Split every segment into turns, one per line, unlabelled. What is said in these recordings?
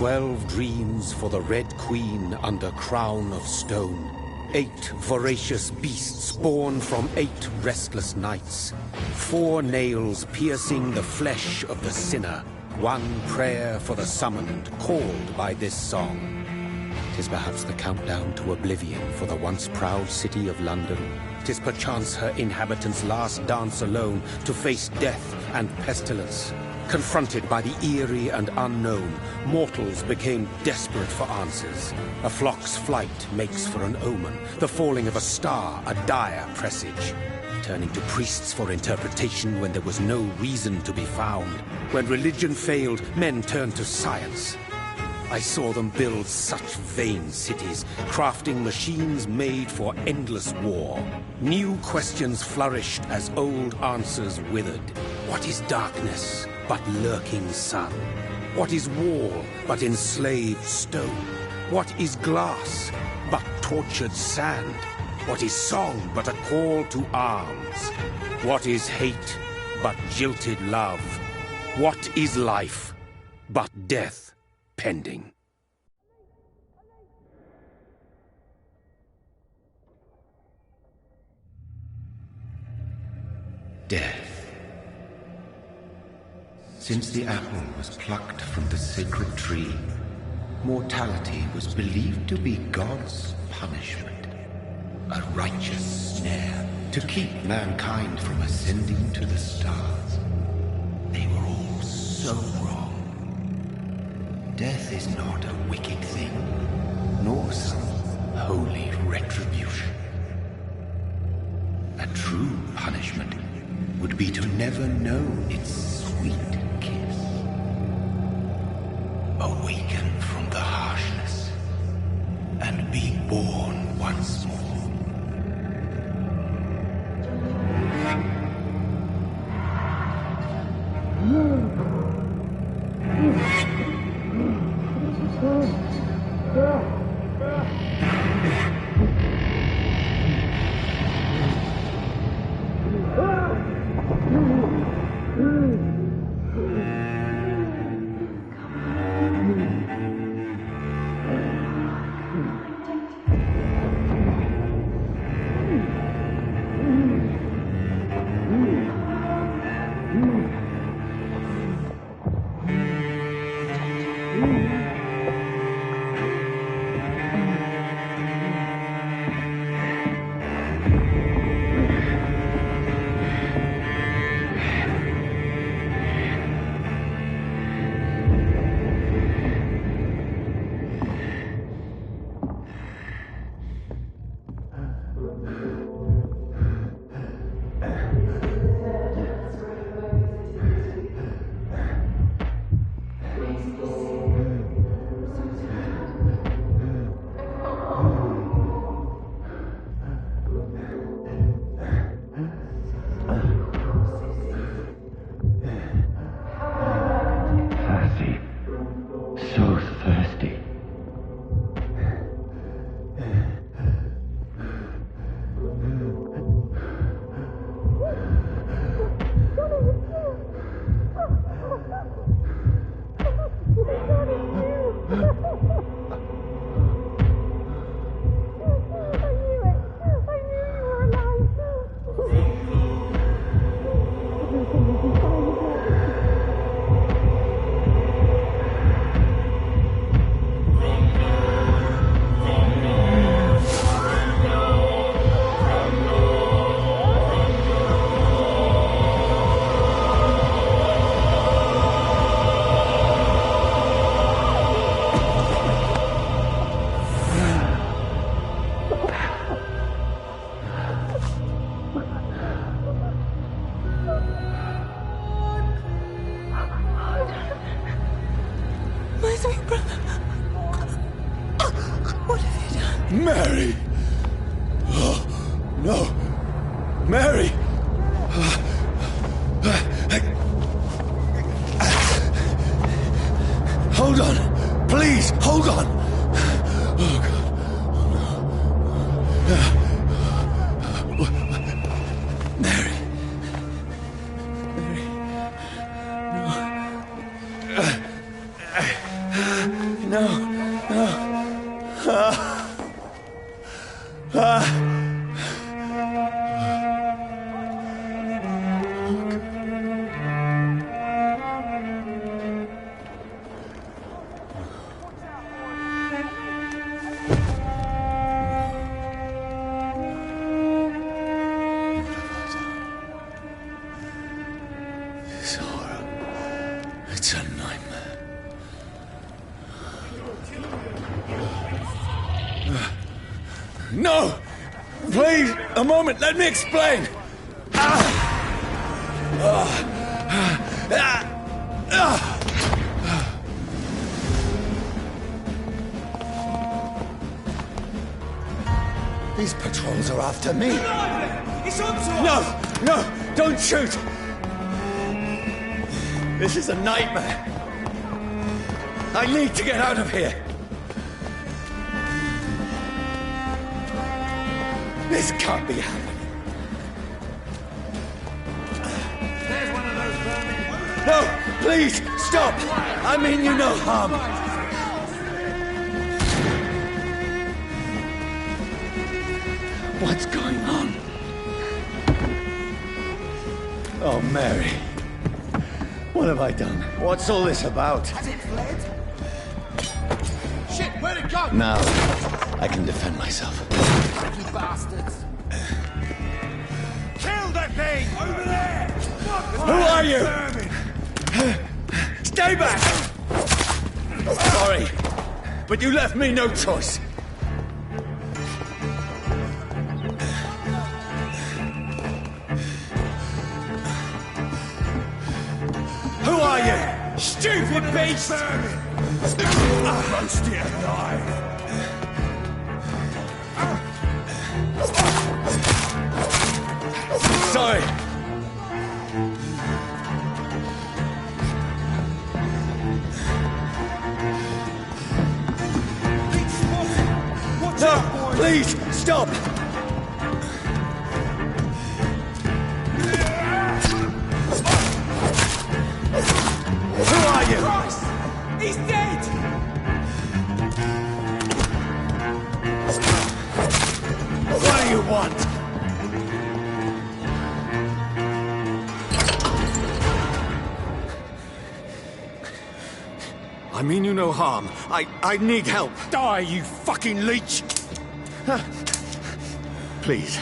12 dreams for the Red Queen under crown of stone. 8 voracious beasts born from 8 restless nights. 4 nails piercing the flesh of the sinner. 1 prayer for the summoned, called by this song. 'Tis perhaps the countdown to oblivion for the once proud city of London. 'Tis perchance her inhabitants' last dance alone to face death and pestilence. Confronted by the eerie and unknown, mortals became desperate for answers. A flock's flight makes for an omen, the falling of a star a dire presage. Turning to priests for interpretation when there was no reason to be found. When religion failed, men turned to science. I saw them build such vain cities, crafting machines made for endless war. New questions flourished as old answers withered. What is darkness but lurking sun? What is wall but enslaved stone? What is glass but tortured sand? What is song but a call to arms? What is hate but jilted love? What is life but death pending?
Death. Since the apple was plucked from the sacred tree, mortality was believed to be God's punishment. A righteous snare to keep mankind from ascending to the stars. They were all so wrong. Death is not a wicked thing, nor some holy retribution. A true punishment would be to never know its sweet kiss. Awaken from the harshness and be born once more.
Mary! Oh, no! Mary! Hold on! Please, hold on! Oh, God. Oh, no. Mary. Mary. No. No! Please, a moment, let me explain! These patrols are after me.
It's on to us!
No! No! Don't shoot! This is a nightmare. I need to get out of here. This can't be happening.
There's one of those vermin.
No! Please! Stop! I mean you no harm. What's going on? Oh, Mary. What have I done? What's all this about?
Has it fled? Shit, where'd it go?
Now, I can defend myself.
You bastards.
Kill that thing! Over there!
Who are you? Stay back! Sorry, but you left me no choice. Who are you? Stupid beast!
Roast it alive!
Sorry. No, please, stop! Who are you?
Christ! He's dead!
What do you want? I mean you no harm. I need help.
Die, you fucking leech!
Please,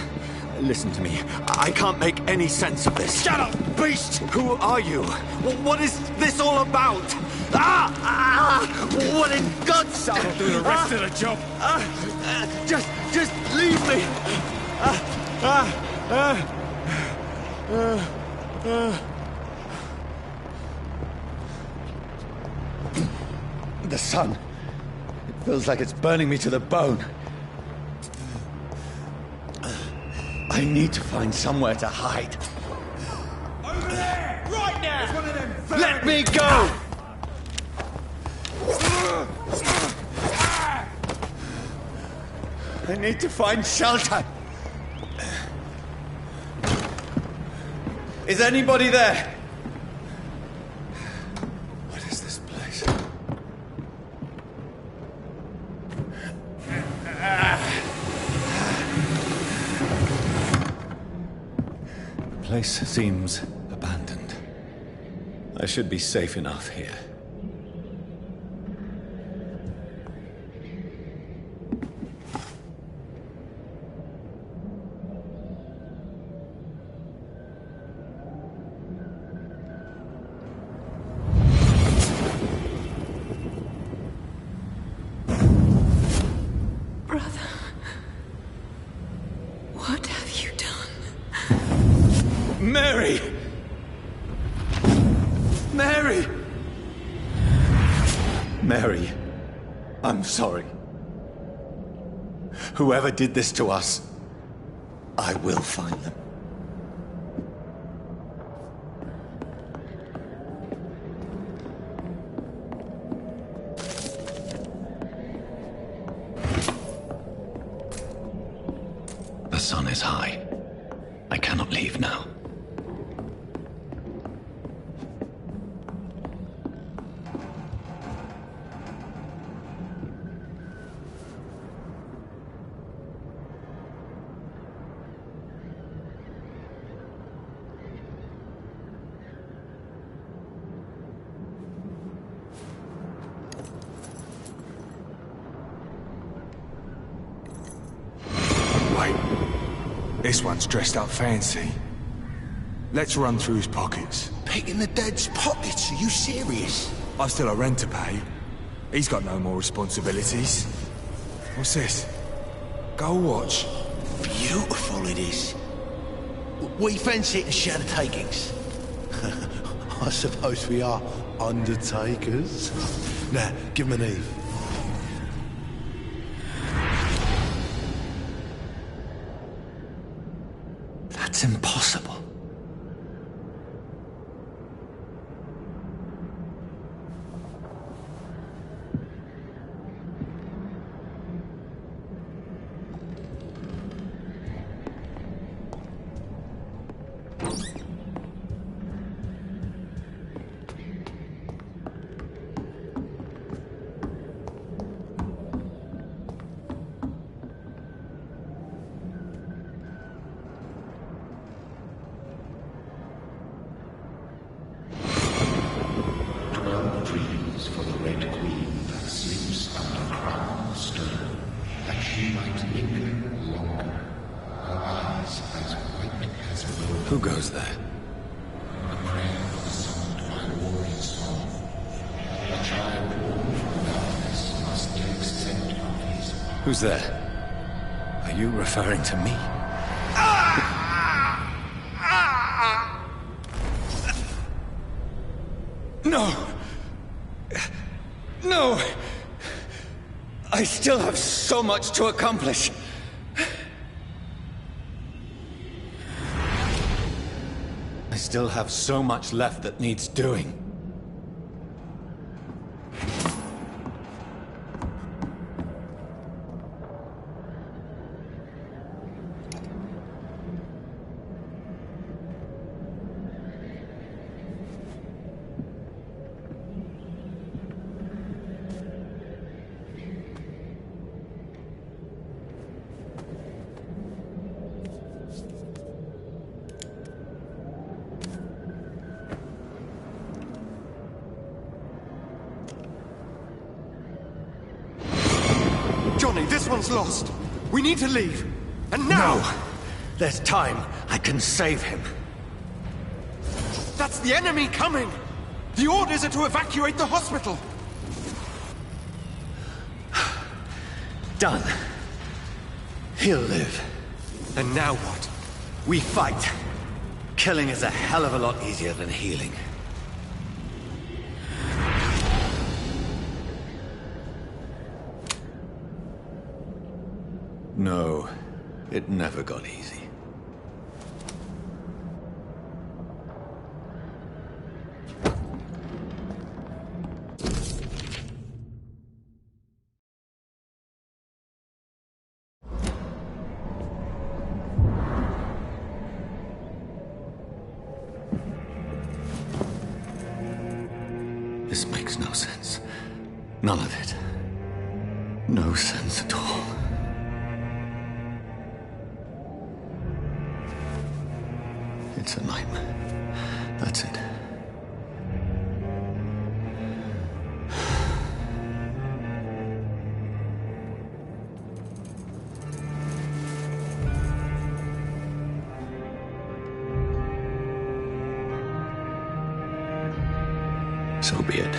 listen to me. I can't make any sense of this.
Shut up, beast!
Who are you? What is this all about? What in God's name?
I'll do the rest of the job.
Just leave me. The sun. It feels like it's burning me to the bone. I need to find somewhere to hide.
Over there! Right now! It's one of them vermin.
Let me go! I need to find shelter. Is anybody there? What is this place? The place seems abandoned. I should be safe enough here.
Brother, what have you done?
Mary! Mary! Mary, I'm sorry. Whoever did this to us, I will find them. The sun is high. I cannot leave now.
Wait. This one's dressed up fancy. Let's run through his pockets.
Picking the dead's pockets? Are you serious?
I've still a rent to pay. He's got no more responsibilities. What's this? Go watch.
Beautiful it is. We fancy it and share the takings. I suppose we are undertakers. Now, give him an Eve.
That's impossible.
Dreams for the Red Queen that sleeps under crown of stone, that she might linger longer, her eyes as white as wool.
Who goes there?
A prayer sung by warrior song. A child born from darkness must take scent of his heart.
Who's there? Are you referring to me? No! No! I still have so much to accomplish. I still have so much left that needs doing.
Johnny, this one's lost. We need to leave. And now!
No! There's time. I can save him.
That's the enemy coming! The orders are to evacuate the hospital!
Done. He'll live.
And now what?
We fight. Killing is a hell of a lot easier than healing. No, it never got easy. This makes no sense. None of it. No sense at all. It's a nightmare. That's it. So be it.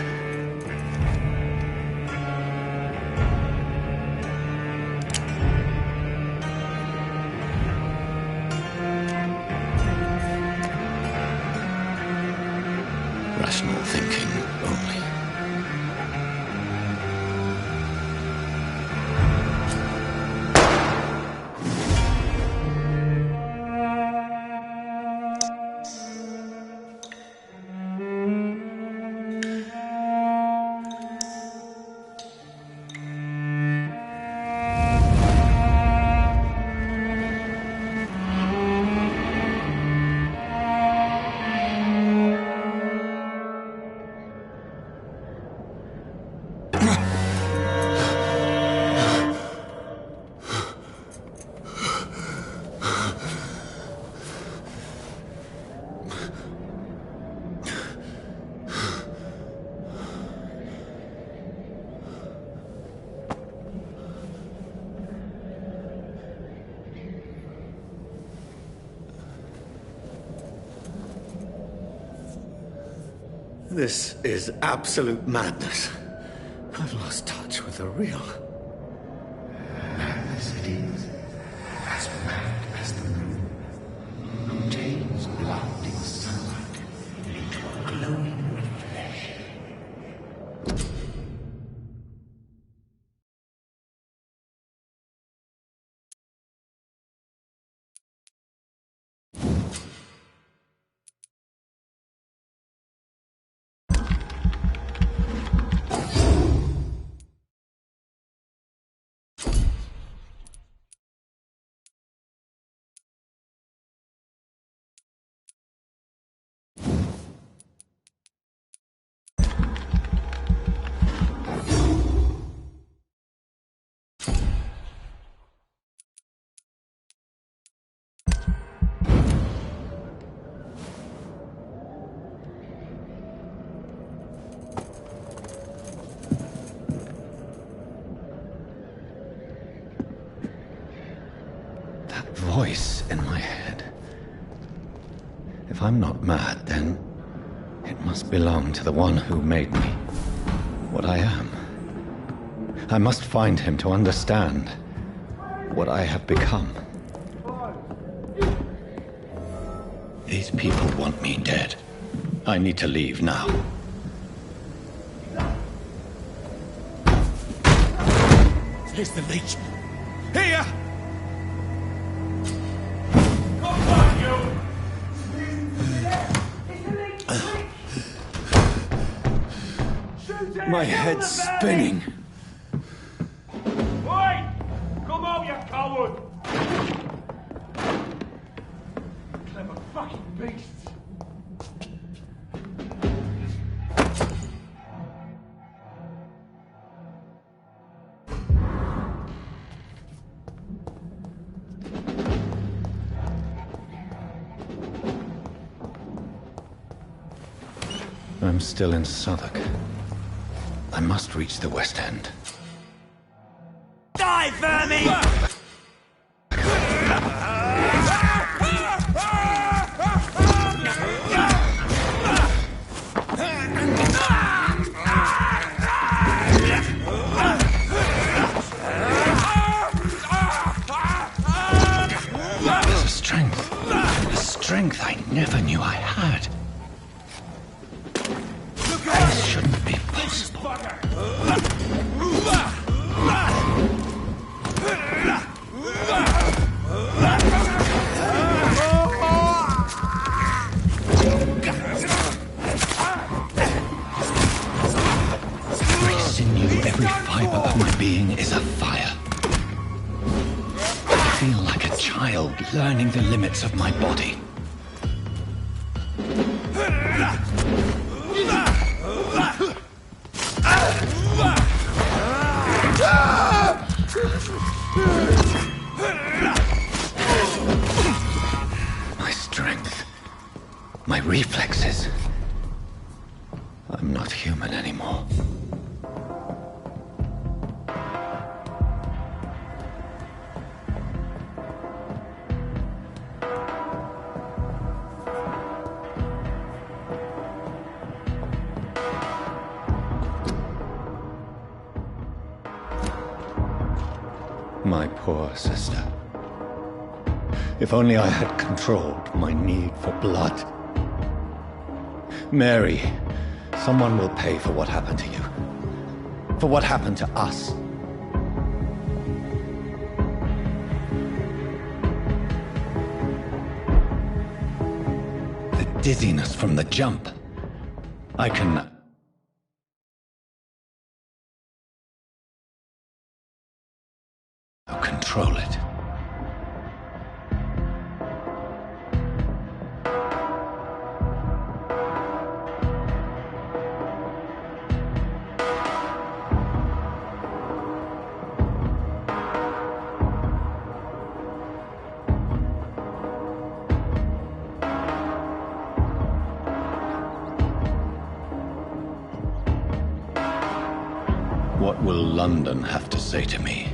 Rational thinking only. This is absolute madness. I've lost touch with the real.
Madness it is.
in my head. If I'm not mad, then it must belong to the one who made me what I am. I must find him to understand what I have become. These people want me dead. I need to leave now.
Here's the leech.
Here!
My head's spinning.
Oi! Come on, you coward! Clever fucking beasts!
I'm still in Southwark. I must reach the West End.
Die, vermin!
There's a strength I never knew I had. This shouldn't be possible. Every sinew, every fiber of my being is afire. I feel like a child learning the limits of my body. My strength, my reflexes. I'm not human anymore. My poor sister. If only I had controlled my need for blood. Mary, someone will pay for what happened to you. For what happened to us. The dizziness from the jump. I can... control it. What will London have to say to me?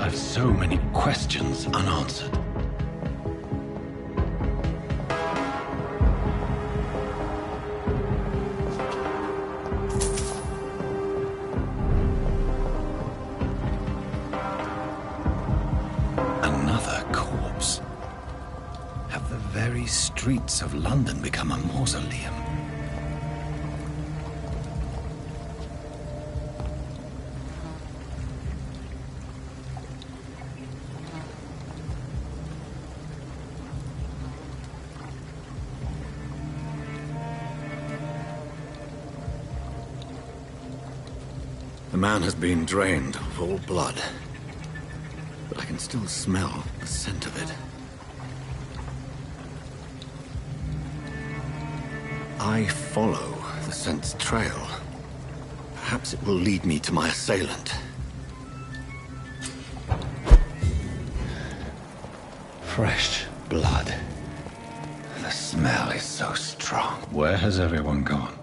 I've so many questions unanswered. Another corpse. Have the very streets of London become a mausoleum? The man has been drained of all blood, but I can still smell the scent of it. I follow the scent's trail. Perhaps it will lead me to my assailant. Fresh blood. The smell is so strong. Where has everyone gone?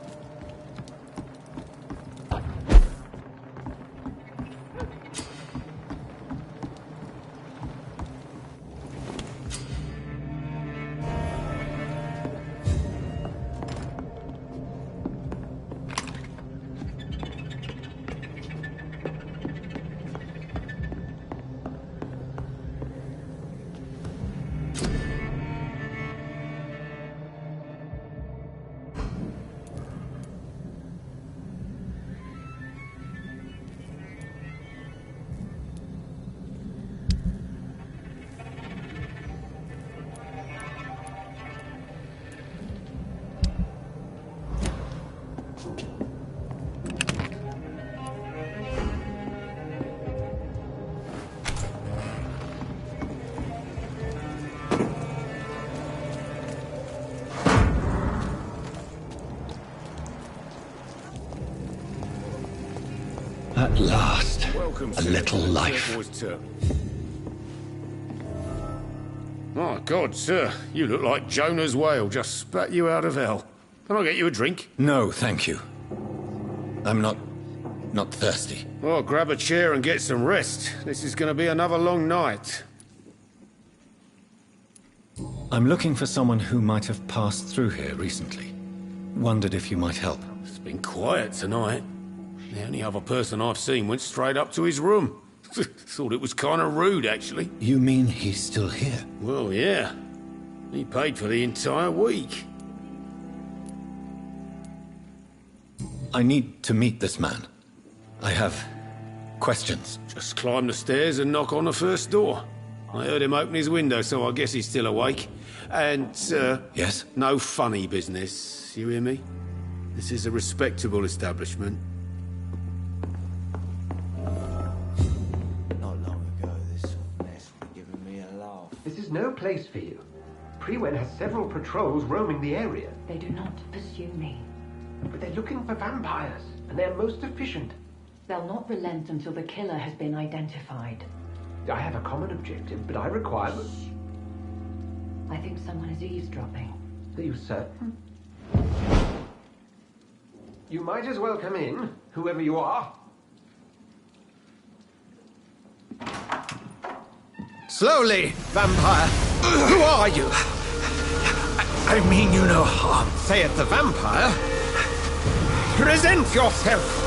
At last,
Welcome
a little life.
My God, sir, you look like Jonah's whale just spat you out of hell. Can I get you a drink?
No, thank you. I'm not thirsty.
Well, grab a chair and get some rest. This is going to be another long night.
I'm looking for someone who might have passed through here recently. Wondered if you might help.
It's been quiet tonight. The only other person I've seen went straight up to his room. Thought it was kind of rude, actually.
You mean he's still here?
Well, yeah. He paid for the entire week.
I need to meet this man. I have questions.
Just climb the stairs and knock on the first door. I heard him open his window, so I guess he's still awake. And,
Yes?
no funny business, you hear me? This is a respectable establishment.
Not long ago, this sort of mess would have given me a laugh.
This is no place for you. Prewen has several patrols roaming the area,
They do not pursue me.
but they're looking for vampires, and they're most efficient.
They'll not relent until the killer has been identified.
I have a common objective, but I require...
I think someone is eavesdropping.
Are you certain? You might as well come in, whoever you are.
Slowly, vampire. Who are you? I mean you no harm, saith the vampire. Present yourself.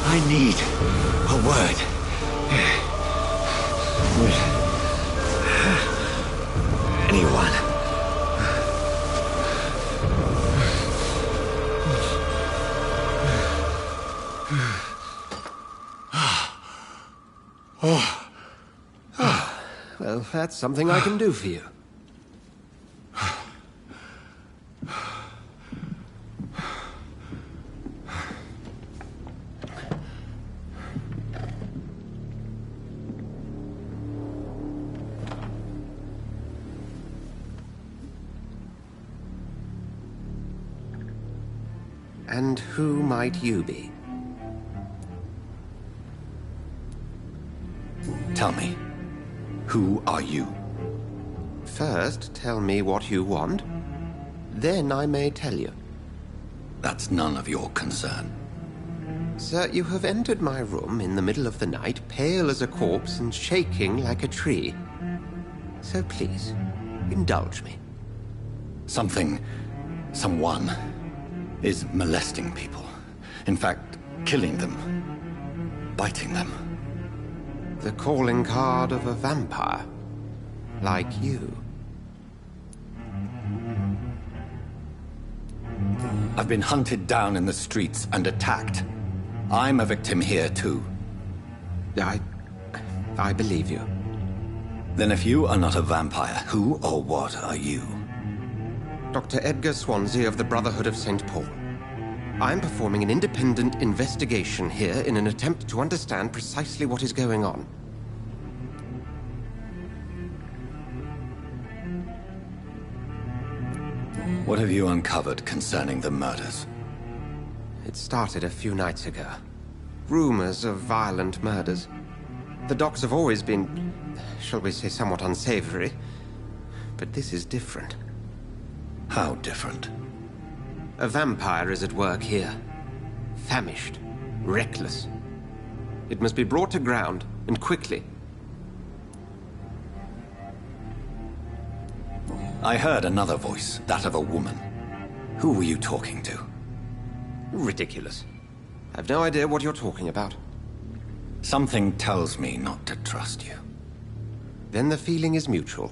I need a word. With anyone.
Well, that's something I can do for you.
And who might you be?
Tell me, who are you?
First, tell me what you want. Then I may tell you.
That's none of your concern.
Sir, you have entered my room in the middle of the night, pale as a corpse and shaking like a tree. So please, indulge me.
Someone is molesting people. In fact, killing them. Biting them.
The calling card of a vampire. Like you.
I've been hunted down in the streets and attacked. I'm a victim here, too.
I believe you.
Then if you are not a vampire, who or what are you?
Dr. Edgar Swansea of the Brotherhood of St. Paul. I'm performing an independent investigation here in an attempt to understand precisely what is going on.
What have you uncovered concerning the murders?
It started a few nights ago. Rumors of violent murders. The docks have always been, shall we say, somewhat unsavory. But this is different.
How different?
A vampire is at work here. Famished. Reckless. It must be brought to ground, and quickly.
I heard another voice, that of a woman. Who were you talking to?
Ridiculous. I've no idea what you're talking about.
Something tells me not to trust you.
Then the feeling is mutual.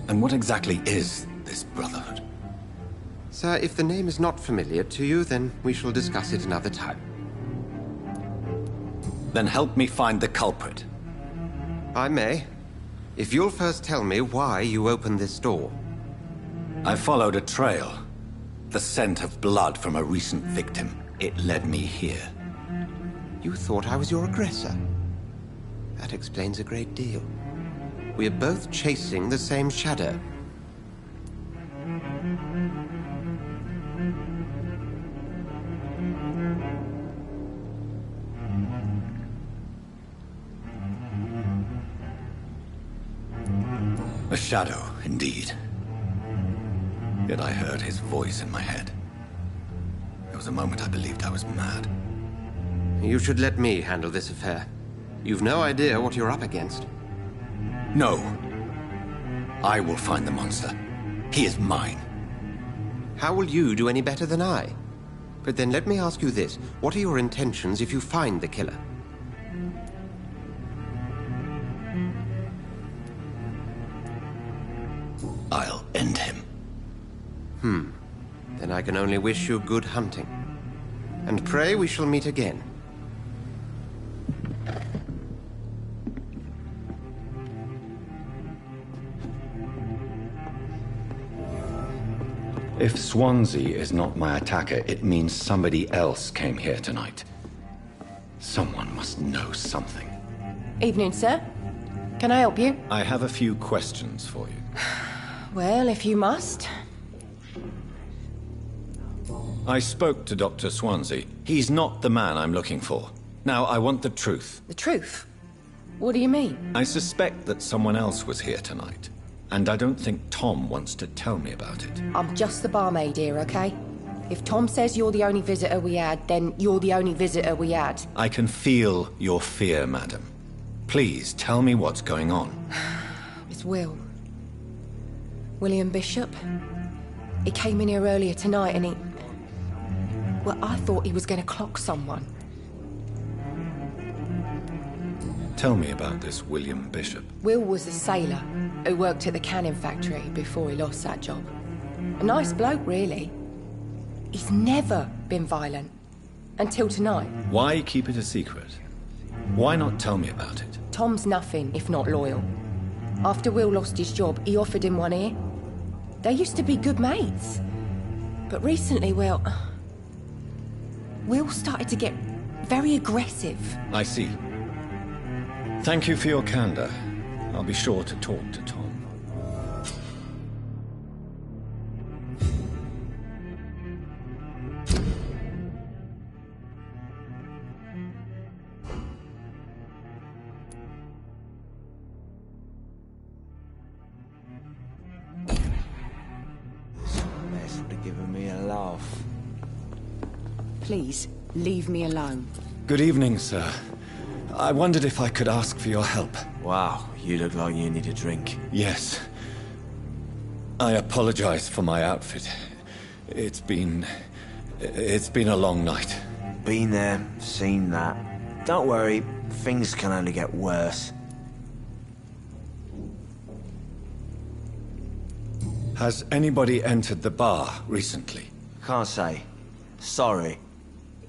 And what exactly is this Brotherhood?
Sir, if the name is not familiar to you, then we shall discuss it another time.
Then help me find the culprit.
I may. If you'll first tell me why you opened this door.
I followed a trail. The scent of blood from a recent victim. It led me here.
You thought I was your aggressor. That explains a great deal. We are both chasing the same shadow.
A shadow, indeed. Yet I heard his voice in my head. There was a moment I believed I was mad.
You should let me handle this affair. You've no idea what you're up against.
No. I will find the monster. He is mine.
How will you do any better than I? But then let me ask you this. What are your intentions if you find the killer?
I'll end him.
Then I can only wish you good hunting. And pray we shall meet again.
If Swansea is not my attacker, it means somebody else came here tonight. Someone must know something.
Evening, sir. Can I help you?
I have a few questions for you.
Well, if you must.
I spoke to Dr. Swansea. He's not the man I'm looking for. Now, I want the truth.
The truth? What do you mean?
I suspect that someone else was here tonight. And I don't think Tom wants to tell me about it.
I'm just the barmaid here, okay? If Tom says you're the only visitor we had, then you're the only visitor we had.
I can feel your fear, madam. Please, tell me what's going on.
It's Will. William Bishop. He came in here earlier tonight and he... Well, I thought he was going to clock someone.
Tell me about this William Bishop.
Will was a sailor who worked at the cannon factory before he lost that job. A nice bloke, really. He's never been violent. Until tonight.
Why keep it a secret? Why not tell me about it?
Tom's nothing if not loyal. After Will lost his job, he offered him one ear. They used to be good mates. But recently, well... Will started to get very aggressive.
I see. Thank you for your candor. I'll be sure to talk to Tom.
Some mess would have given me a laugh.
Please, leave me alone.
Good evening, sir. I wondered if I could ask for your help.
Wow, you look like you need a drink.
Yes. I apologize for my outfit. It's been a long night.
Been there, seen that. Don't worry, things can only get worse.
Has anybody entered the bar recently?
Can't say. Sorry.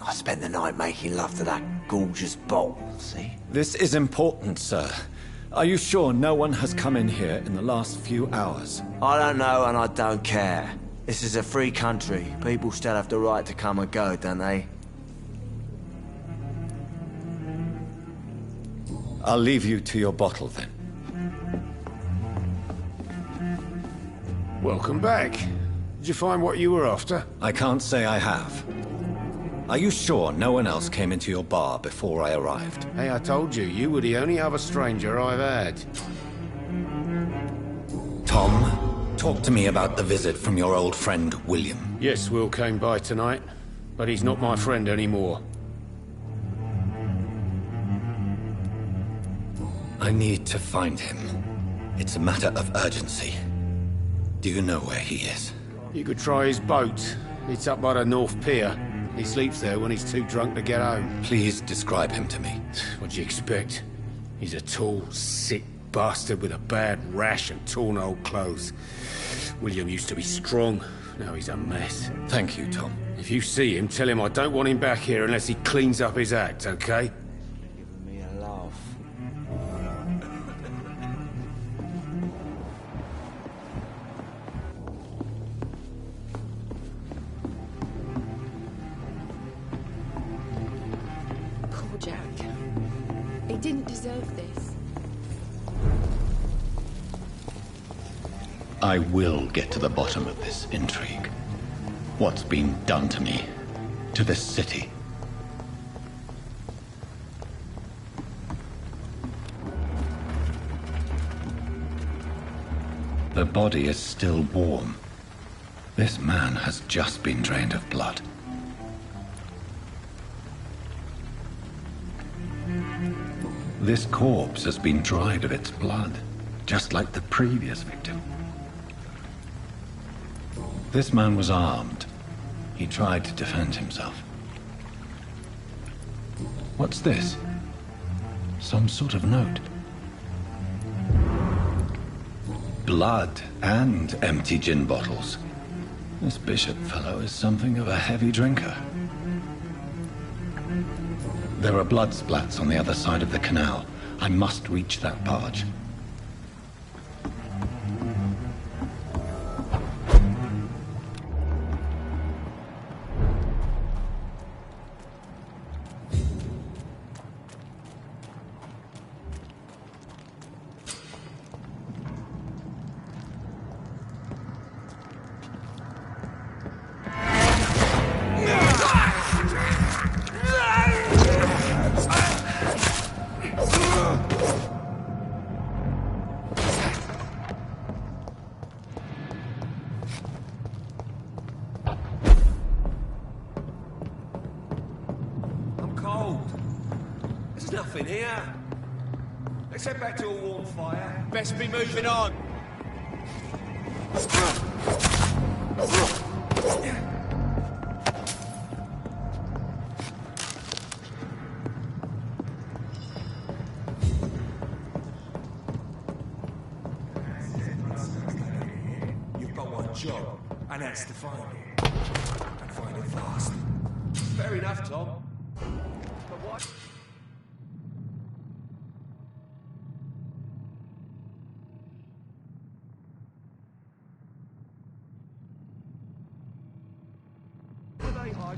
I spent the night making love to that gorgeous bottle, see?
This is important, sir. Are you sure no one has come in here in the last few hours?
I don't know and I don't care. This is a free country. People still have the right to come and go, don't they?
I'll leave you to your bottle, then.
Welcome back. Did you find what you were after?
I can't say I have. Are you sure no one else came into your bar before I arrived?
Hey, I told you were the only other stranger I've had.
Tom, talk to me about the visit from your old friend, William.
Yes, Will came by tonight, but he's not my friend anymore.
I need to find him. It's a matter of urgency. Do you know where he is?
You could try his boat. It's up by the North Pier. He sleeps there when he's too drunk to get home.
Please describe him to me.
What do you expect? He's a tall, sick bastard with a bad rash and torn old clothes. William used to be strong. Now he's a mess.
Thank you, Tom.
If you see him, tell him I don't want him back here unless he cleans up his act, okay?
Giving me a laugh.
Poor Jack. He didn't deserve this.
I will get to the bottom of this intrigue. What's been done to me, to this city. The body is still warm. This man has just been drained of blood. This corpse has been dried of its blood, just like the previous victim. This man was armed. He tried to defend himself. What's this? Some sort of note. Blood and empty gin bottles. This bishop fellow is something of a heavy drinker. There are blood splats on the other side of the canal. I must reach that barge.
Nothing here. Let's head back to a warm fire. Best be moving on. You've got one job, and that's to find it. And find it fast. Fair enough, Tom. But what?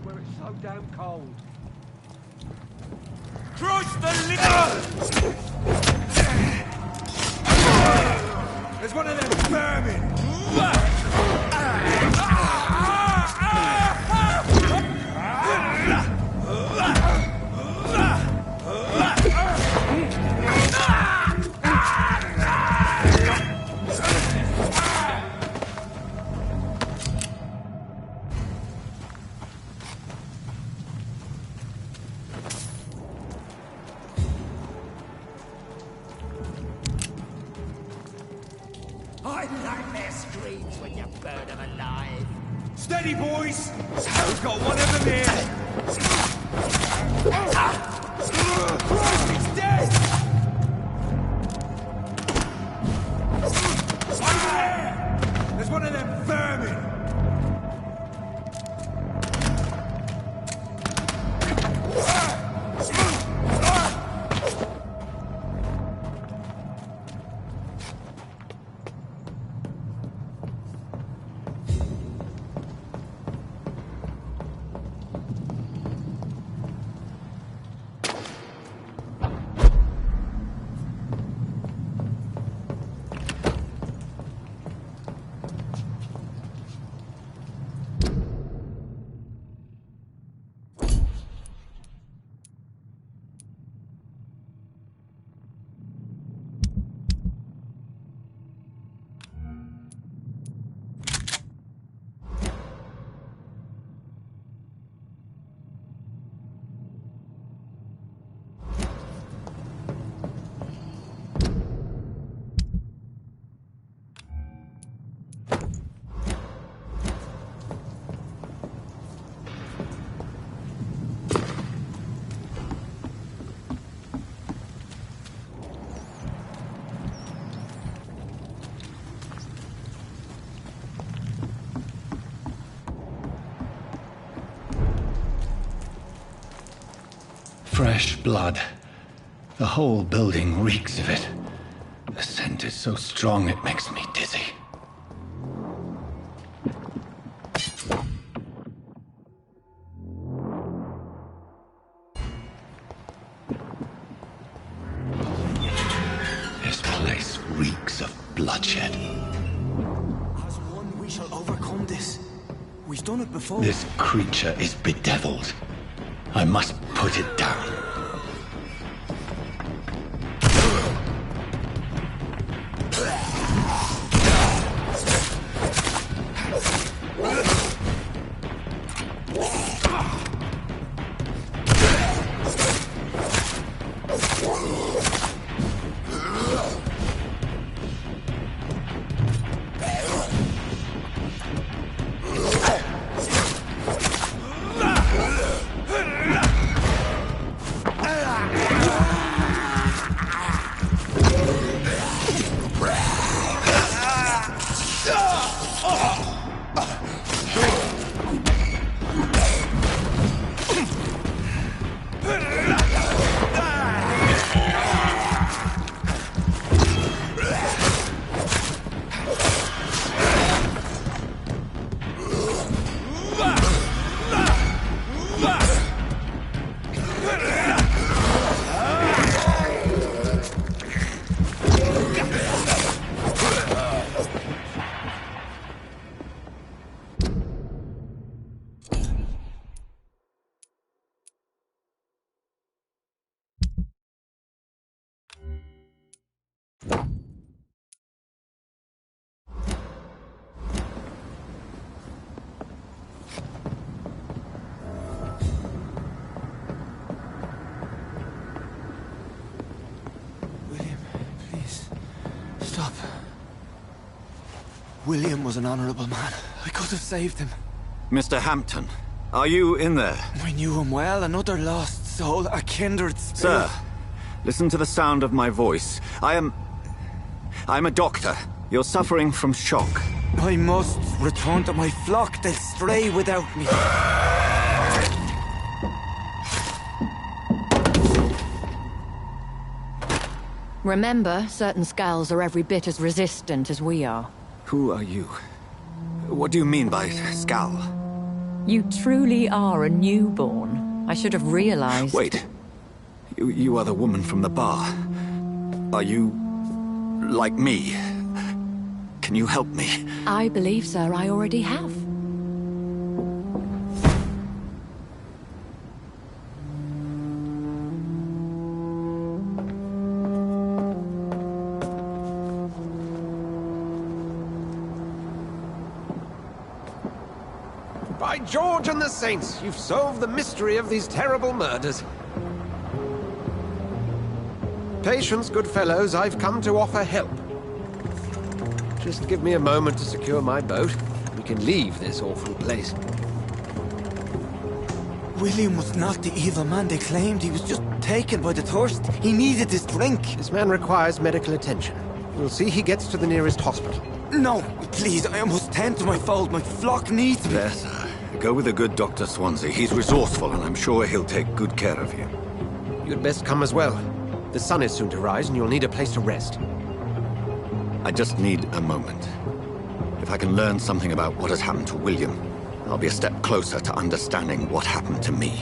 Where it's so damn cold. Cross the limit! There's one of them vermin! Steady, boys! We've got one of them here! Christ, he's dead! Over there! There's one of them vermin!
Fresh blood. The whole building reeks of it. The scent is so strong it makes me dizzy. This place reeks of bloodshed.
As one, we shall overcome this. We've done it before.
This creature is bedeviled. I must put it down.
William was an honorable man. I could have saved him.
Mr. Hampton, are you in there?
I knew him well, another lost soul, a kindred spirit.
Sir, listen to the sound of my voice. I'm a doctor. You're suffering from shock.
I must return to my flock. They'll stray without me.
Remember, certain skulls are every bit as resistant as we are.
Who are you? What do you mean by Skal?
You truly are a newborn. I should have realized.
Wait. You are the woman from the bar. Are you... like me? Can you help me?
I believe, sir, I already have.
By George and the Saints, you've solved the mystery of these terrible murders. Patience, good fellows, I've come to offer help. Just give me a moment to secure my boat. We can leave this awful place.
William was not the evil man they claimed. He was just taken by the thirst. He needed this drink.
This man requires medical attention. We'll see he gets to the nearest hospital.
No, please, I must tend to my fold. My flock needs me.
There, sir. Go with a good Dr. Swansea. He's resourceful, and I'm sure he'll take good care of you.
You'd best come as well. The sun is soon to rise, and you'll need a place to rest.
I just need a moment. If I can learn something about what has happened to William, I'll be a step closer to understanding what happened to me.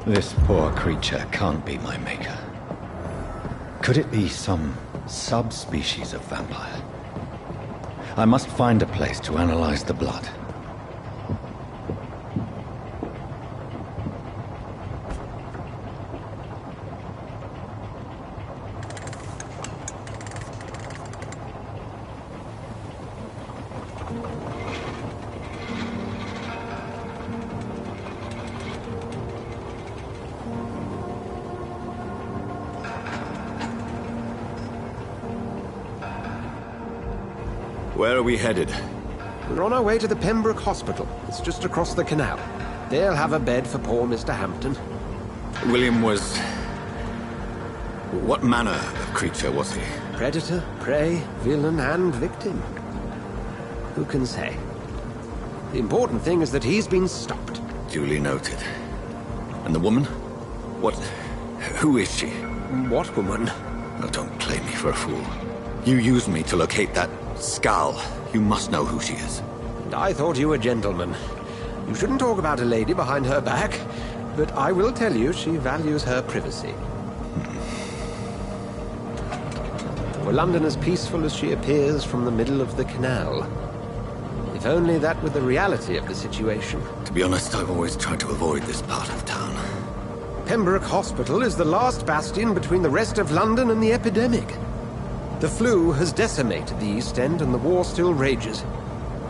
This poor creature can't be my maker. Could it be some subspecies of vampire? I must find a place to analyze the blood. Where are we headed?
We're on our way to the Pembroke Hospital. It's just across the canal. They'll have a bed for poor Mr. Hampton.
William was... what manner of creature was he?
Predator, prey, villain, and victim. Who can say? The important thing is that he's been stopped.
Duly noted. And the woman? What... who is she?
What woman?
Oh, don't play me for a fool. You used me to locate that Skal. You must know who she is.
And I thought you a gentleman. You shouldn't talk about a lady behind her back, but I will tell you she values her privacy. Were London as peaceful as she appears from the middle of the canal? If only that were the reality of the situation.
To be honest, I've always tried to avoid this part of town.
Pembroke Hospital is the last bastion between the rest of London and the epidemic. The flu has decimated the East End and the war still rages.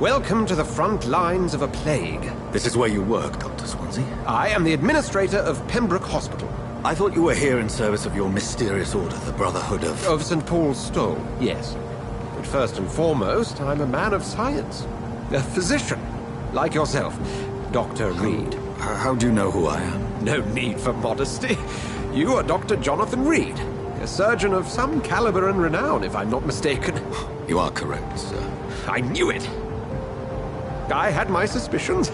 Welcome to the front lines of a plague.
This is where you work, Dr. Swansea?
I am the administrator of Pembroke Hospital.
I thought you were here in service of your mysterious order, the Brotherhood of...
Of St. Paul's Stole, yes. But first and foremost, I'm a man of science. A physician, like yourself, Dr. Reed.
How do you know who I am?
No need for modesty. You are Dr. Jonathan Reed. A surgeon of some caliber and renown, if I'm not mistaken.
You are correct, sir.
I knew it! I had my suspicions.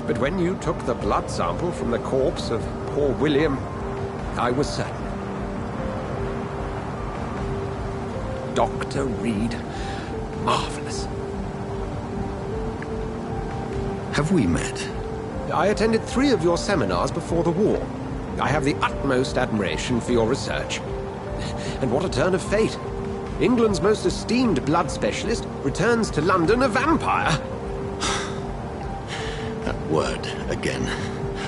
But when you took the blood sample from the corpse of poor William, I was certain. Dr. Reed. Marvelous.
Have we met?
I attended 3 of your seminars before the war. I have the utmost admiration for your research. And what a turn of fate. England's most esteemed blood specialist returns to London a vampire.
That word, again,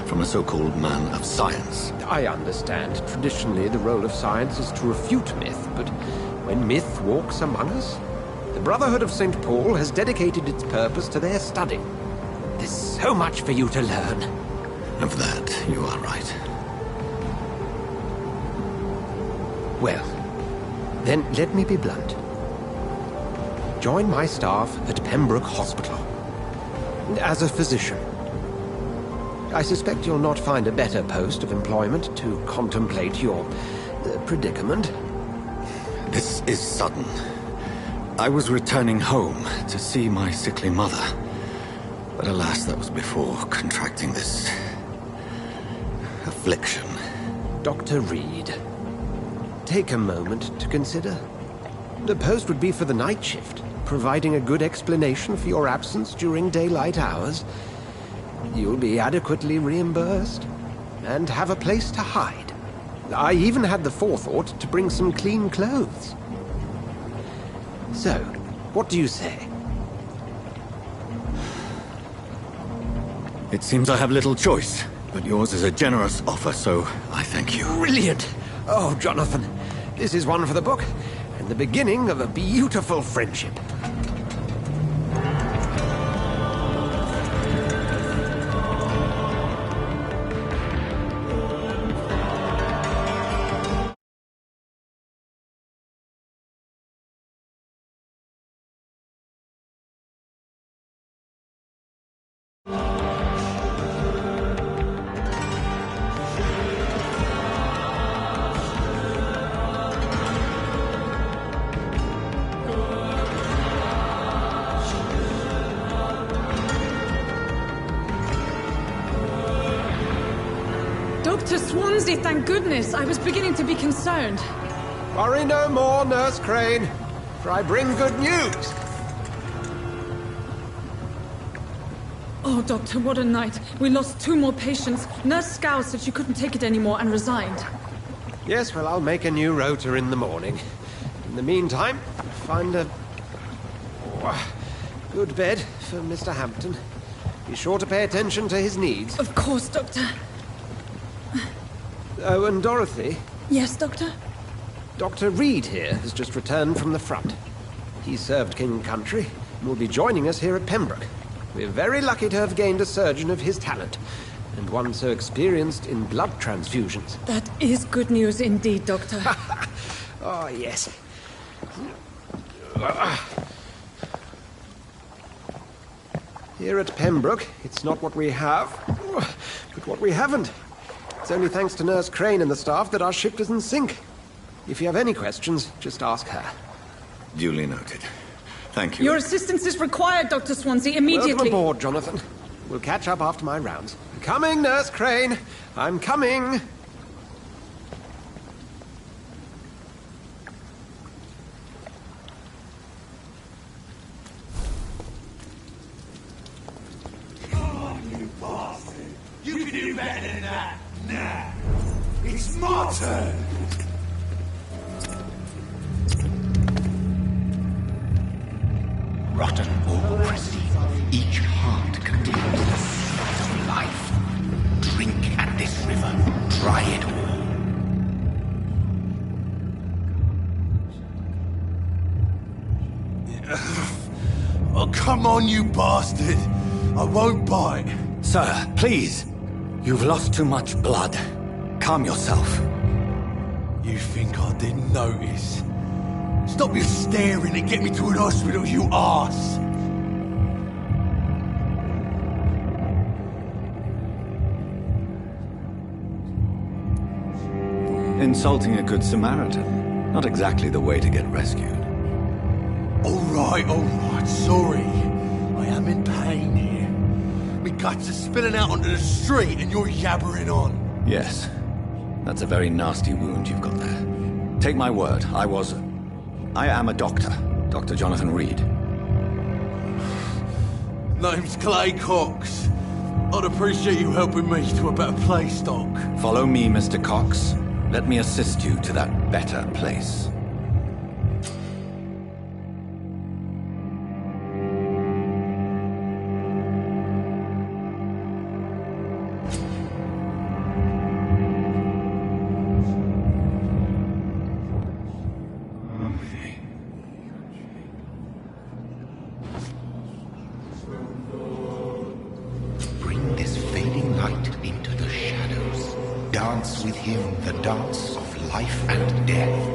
from a so-called man of science.
I understand. Traditionally, the role of science is to refute myth, but when myth walks among us, the Brotherhood of St. Paul has dedicated its purpose to their study. There's so much for you to learn.
Of that, you are right.
Well, then let me be blunt. Join my staff at Pembroke Hospital. As a physician. I suspect you'll not find a better post of employment to contemplate your predicament.
This is sudden. I was returning home to see my sickly mother. But alas, that was before contracting this affliction.
Dr. Reed, take a moment to consider. The post would be for the night shift, providing a good explanation for your absence during daylight hours. You'll be adequately reimbursed, and have a place to hide. I even had the forethought to bring some clean clothes. So, what do you say?
It seems I have little choice, but yours is a generous offer, so I thank you.
Brilliant! Oh, Jonathan, this is one for the book, and the beginning of a beautiful friendship.
Dr. Swansea, thank goodness. I was beginning to be concerned.
Worry no more, Nurse Crane, for I bring good news.
Oh, Doctor, what a night. We lost 2 more patients. Nurse Scow said she couldn't take it anymore and resigned.
Yes, well, I'll make a new rota in the morning. In the meantime, find a good bed for Mr. Hampton. Be sure to pay attention to his needs.
Of course, Doctor.
Oh, and Dorothy?
Yes, Doctor?
Dr. Reed here has just returned from the front. He served King Country and will be joining us here at Pembroke. We're very lucky to have gained a surgeon of his talent, and one so experienced in blood transfusions.
That is good news indeed, Doctor.
Oh, yes. Here at Pembroke, it's not what we have, but what we haven't. It's only thanks to Nurse Crane and the staff that our ship doesn't sink. If you have any questions, just ask her.
Duly noted. Thank you.
Your assistance is required, Dr. Swansea, immediately.
Welcome aboard, Jonathan. We'll catch up after my rounds. Coming, Nurse Crane. I'm coming.
Oh, you bastard. You can do better than that. Nah. It's my turn.
Rotten autocracy. Each heart contains the sweat of life. Drink at this river. Try it all.
Oh, come on, you bastard. I won't bite.
Sir, please. You've lost too much blood. Calm yourself.
You think I didn't notice? Stop your staring and get me to an hospital, you arse!
Insulting a good Samaritan. Not exactly the way to get rescued.
Alright, sorry. I am in pain here. My guts are spilling out onto the street and you're yabbering on.
Yes. That's a very nasty wound you've got there. Take my word, I am a doctor. Dr. Jonathan Reed.
Name's Clay Cox. I'd appreciate you helping me to a better place, Doc.
Follow me, Mr. Cox. Let me assist you to that better place.
Bring this fading light into the shadows. Dance with him the dance of of life and death.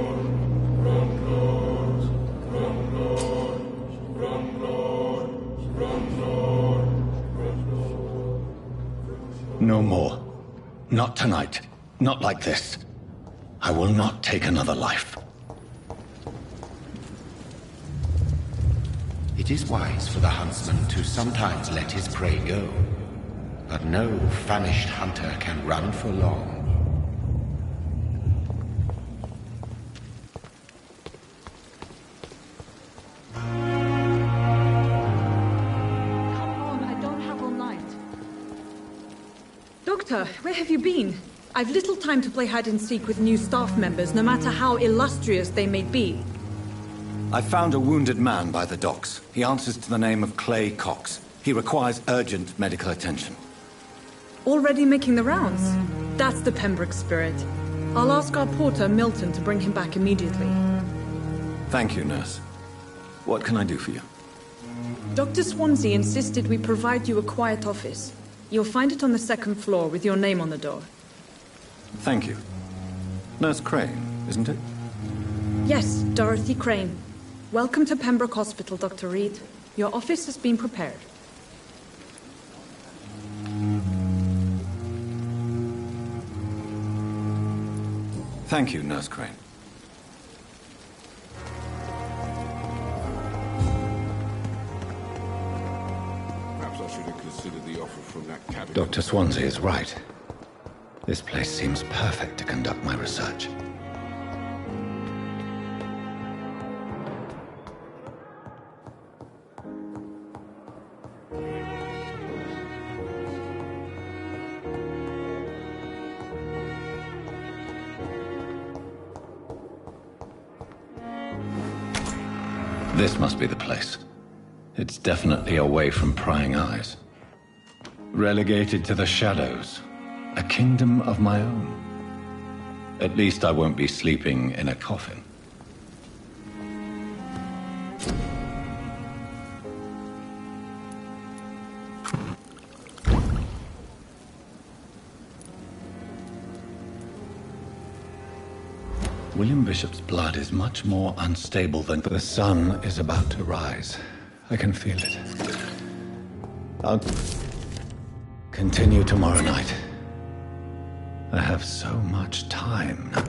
No more. Not tonight. Not like this. I will not take another life.
It is wise for the huntsman to sometimes let his prey go. But no famished hunter can run for long.
Doctor, where have you been? I've little time to play hide-and-seek with new staff members, no matter how illustrious they may be.
I found a wounded man by the docks. He answers to the name of Clay Cox. He requires urgent medical attention.
Already making the rounds? That's the Pembroke spirit. I'll ask our porter, Milton, to bring him back immediately.
Thank you, nurse. What can I do for you?
Dr. Swansea insisted we provide you a quiet office. You'll find it on the second floor with your name on the door.
Thank you. Nurse Crane, isn't it?
Yes, Dorothy Crane. Welcome to Pembroke Hospital, Dr. Reed. Your office has been prepared.
Thank you, Nurse Crane.
Perhaps I should have considered the offer from that cabin.
Dr. Swansea is right. This place seems perfect to conduct my research. This must be the place. It's definitely away from prying eyes. Relegated to the shadows. A kingdom of my own. At least I won't be sleeping in a coffin. William Bishop's blood is much more unstable than... The sun is about to rise. I can feel it. I'll continue tomorrow night. I have so much time now.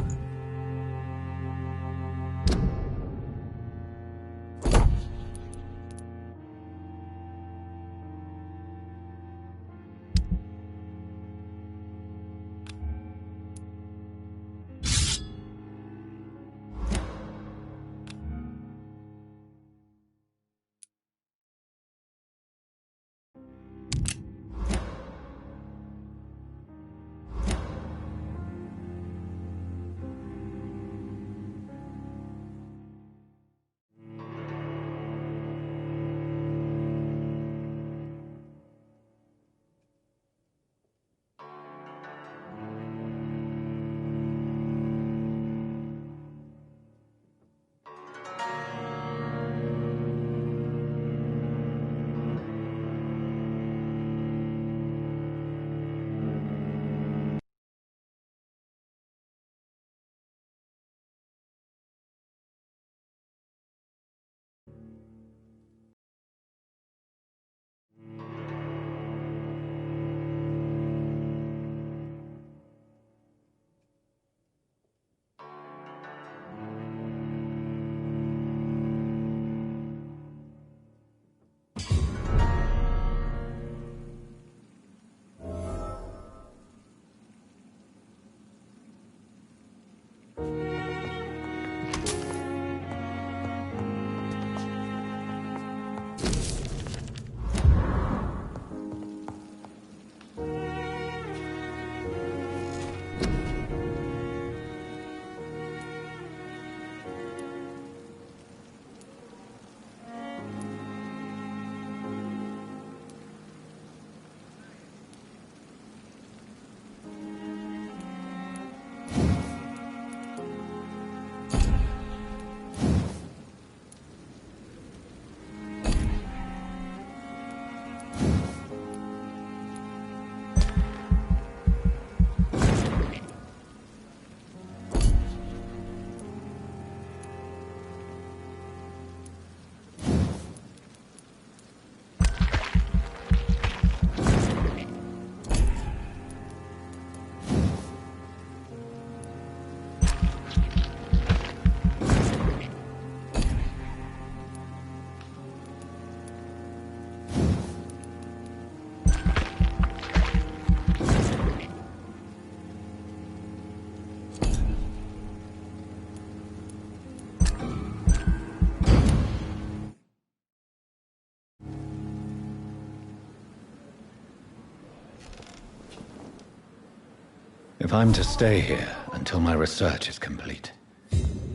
If I'm to stay here until my research is complete,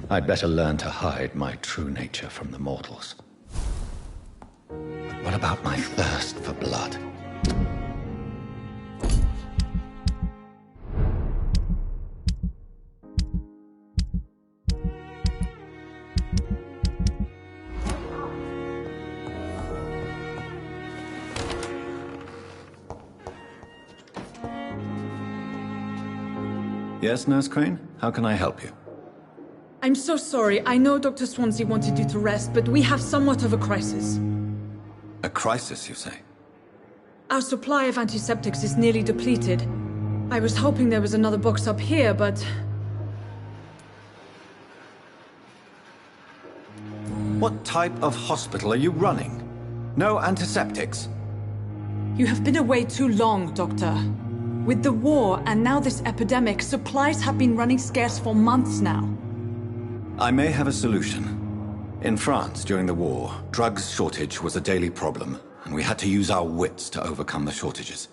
I'd better learn to hide my true nature from the mortals. But what about my thirst for blood? Yes, Nurse Crane? How can I help you?
I'm so sorry. I know Dr. Swansea wanted you to rest, but we have somewhat of a crisis.
A crisis, you say?
Our supply of antiseptics is nearly depleted. I was hoping there was another box up here, but...
What type of hospital are you running? No antiseptics?
You have been away too long, Doctor. With the war and now this epidemic, supplies have been running scarce for months now.
I may have a solution. In France, during the war, drugs shortage was a daily problem, and we had to use our wits to overcome the shortages.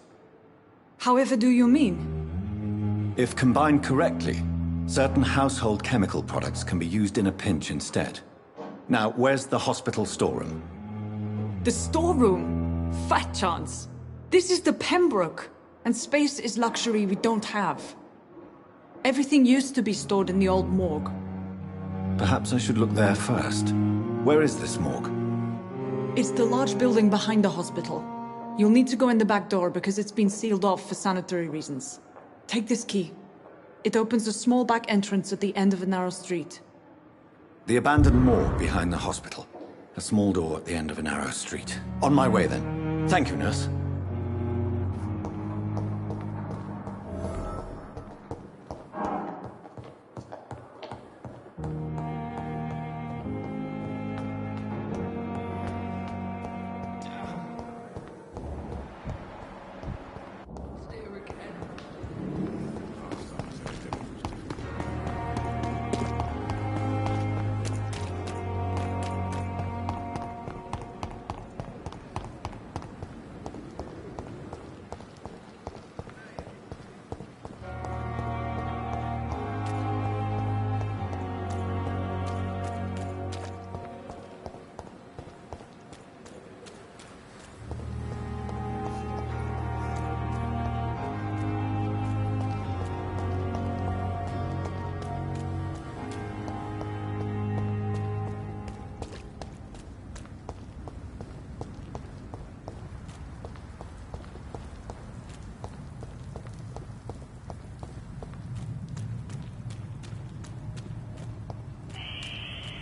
However do you mean?
If combined correctly, certain household chemical products can be used in a pinch instead. Now, where's the hospital storeroom?
The storeroom? Fat chance. This is the Pembroke, and space is luxury we don't have. Everything used to be stored in the old morgue.
Perhaps I should look there first. Where is this morgue?
It's the large building behind the hospital. You'll need to go in the back door because it's been sealed off for sanitary reasons. Take this key. It opens a small back entrance at the end of a narrow street.
The abandoned morgue behind the hospital. A small door at the end of a narrow street. On my way then. Thank you, nurse.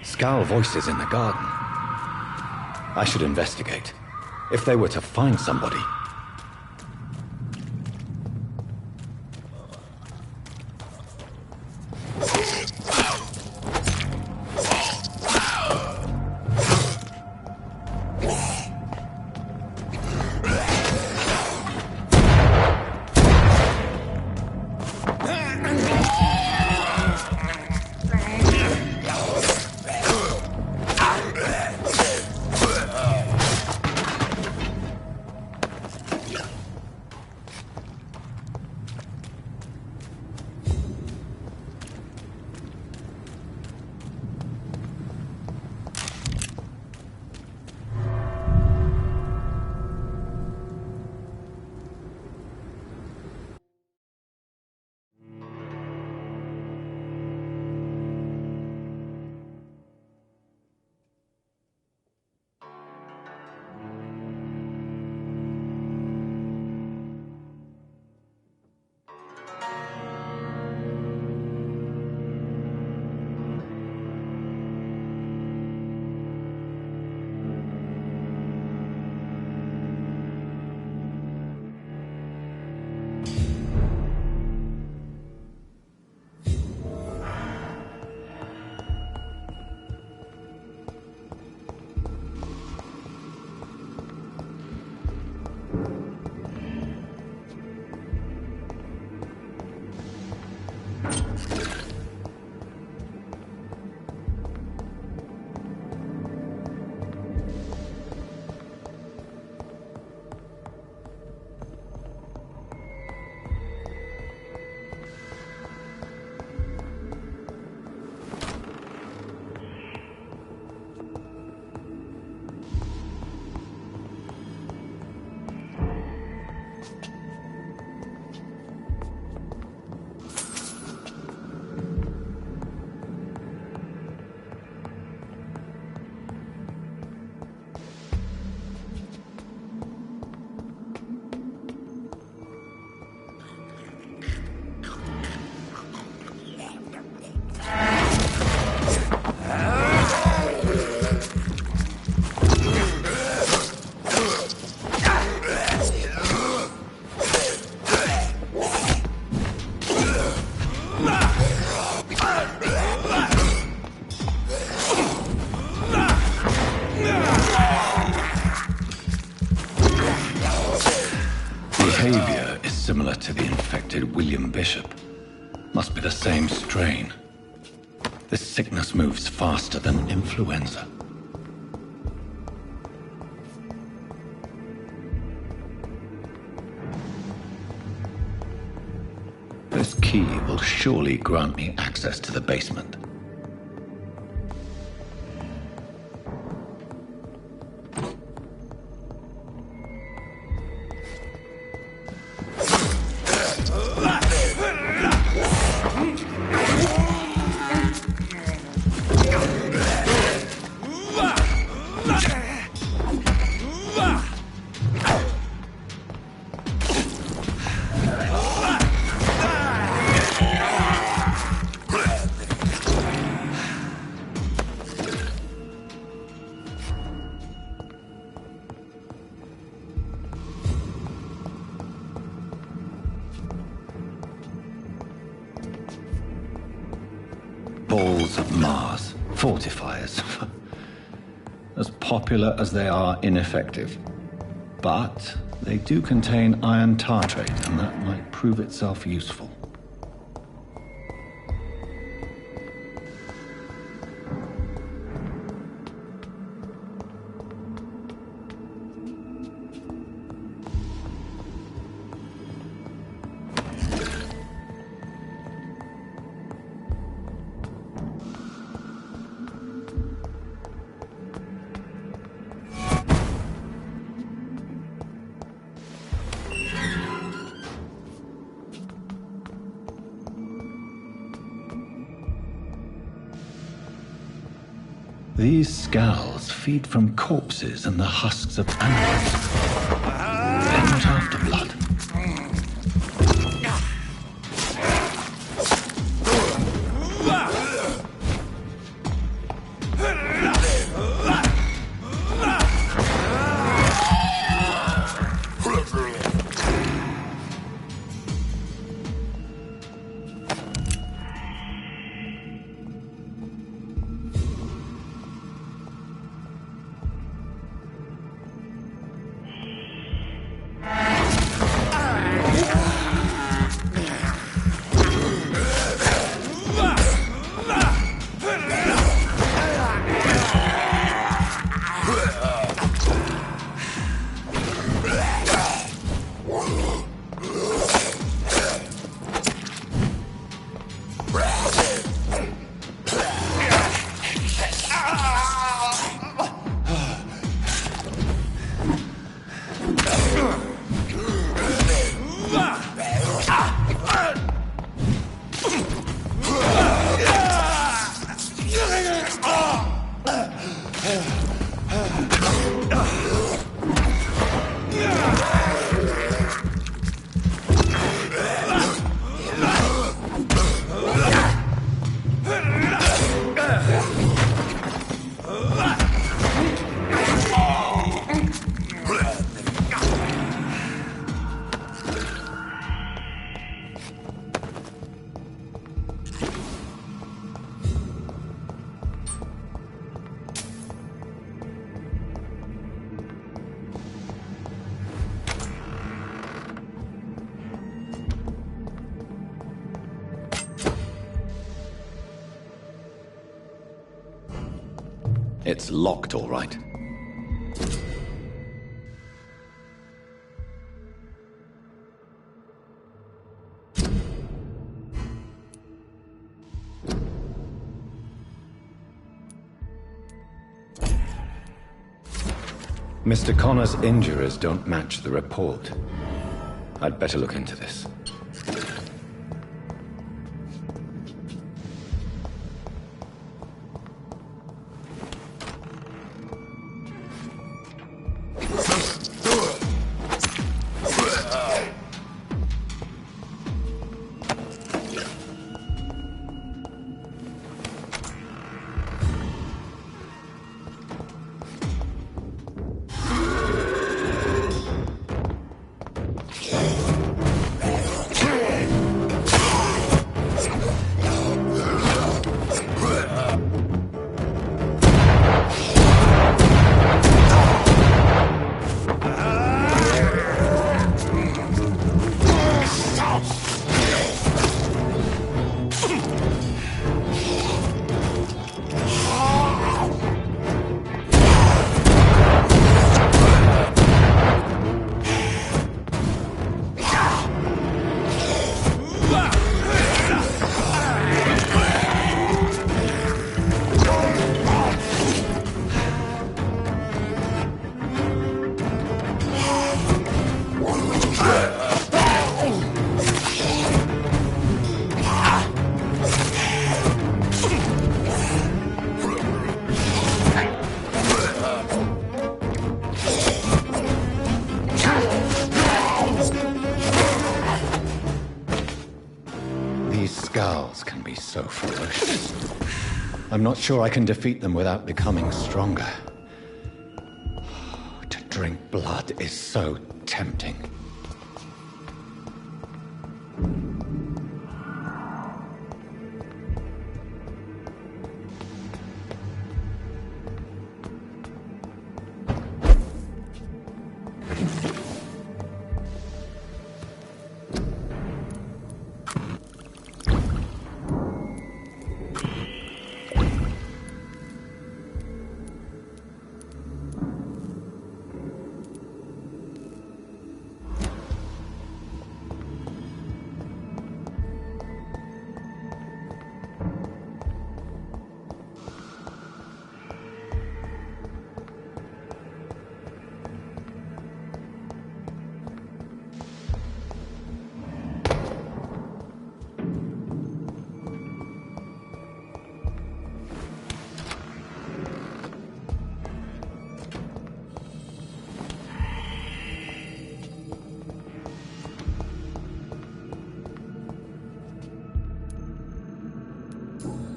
Scowl voices in the garden. I should investigate. If they were to find somebody... behavior is similar to the infected William Bishop. Must be the same strain. This sickness moves faster than influenza. This key will surely grant me access to the basement. Balls of Mars, fortifiers. As popular as they are ineffective. But they do contain iron tartrate, and that might prove itself useful. These scowls feed from corpses and the husks of animals. They're not after blood. It's locked, all right. Mr. Connor's injuries don't match the report. I'd better look into this. Skulls can be so foolish. I'm not sure I can defeat them without becoming stronger. To drink blood is so tempting.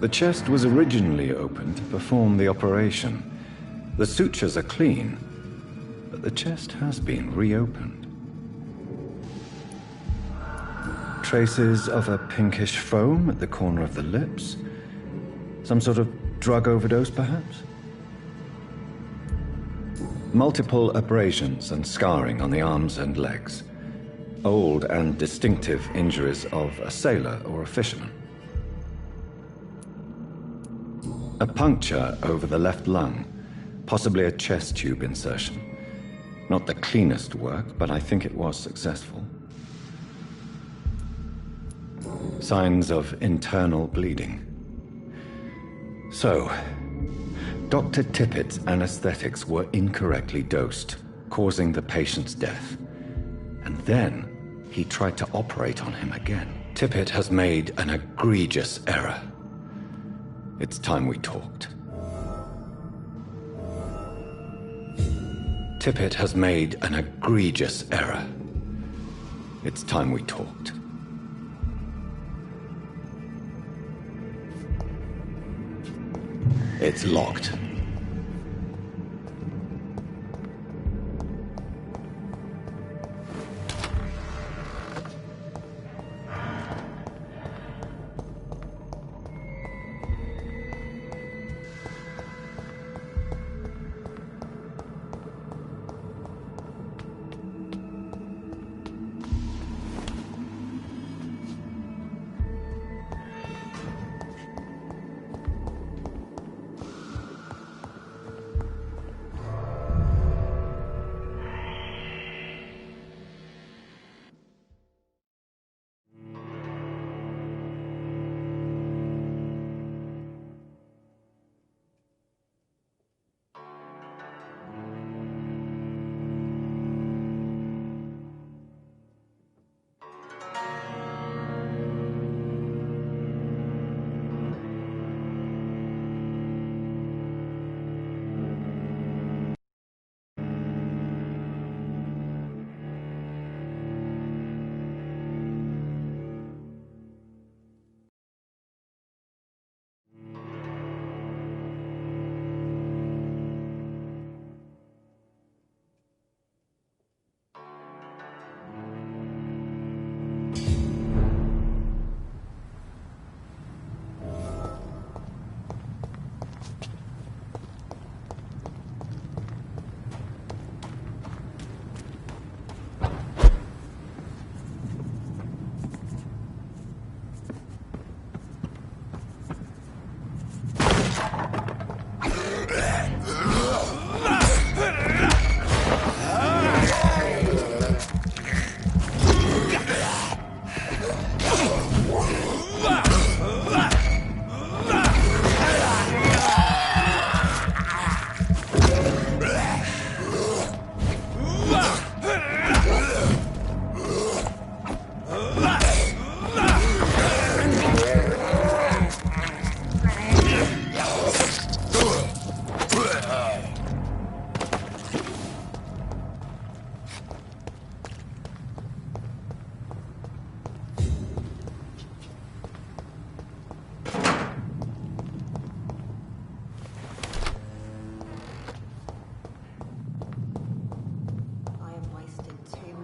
The chest was originally opened to perform the operation. The sutures are clean, but the chest has been reopened. Traces of a pinkish foam at the corner of the lips. Some sort of drug overdose, perhaps? Multiple abrasions and scarring on the arms and legs. Old and distinctive injuries of a sailor or a fisherman. A puncture over the left lung, possibly a chest tube insertion. Not the cleanest work, but I think it was successful. Signs of internal bleeding. So, Dr. Tippett's anesthetics were incorrectly dosed, causing the patient's death. And then he tried to operate on him again. Tippett has made an egregious error. It's time we talked. Tippett has made an egregious error. It's time we talked. It's locked.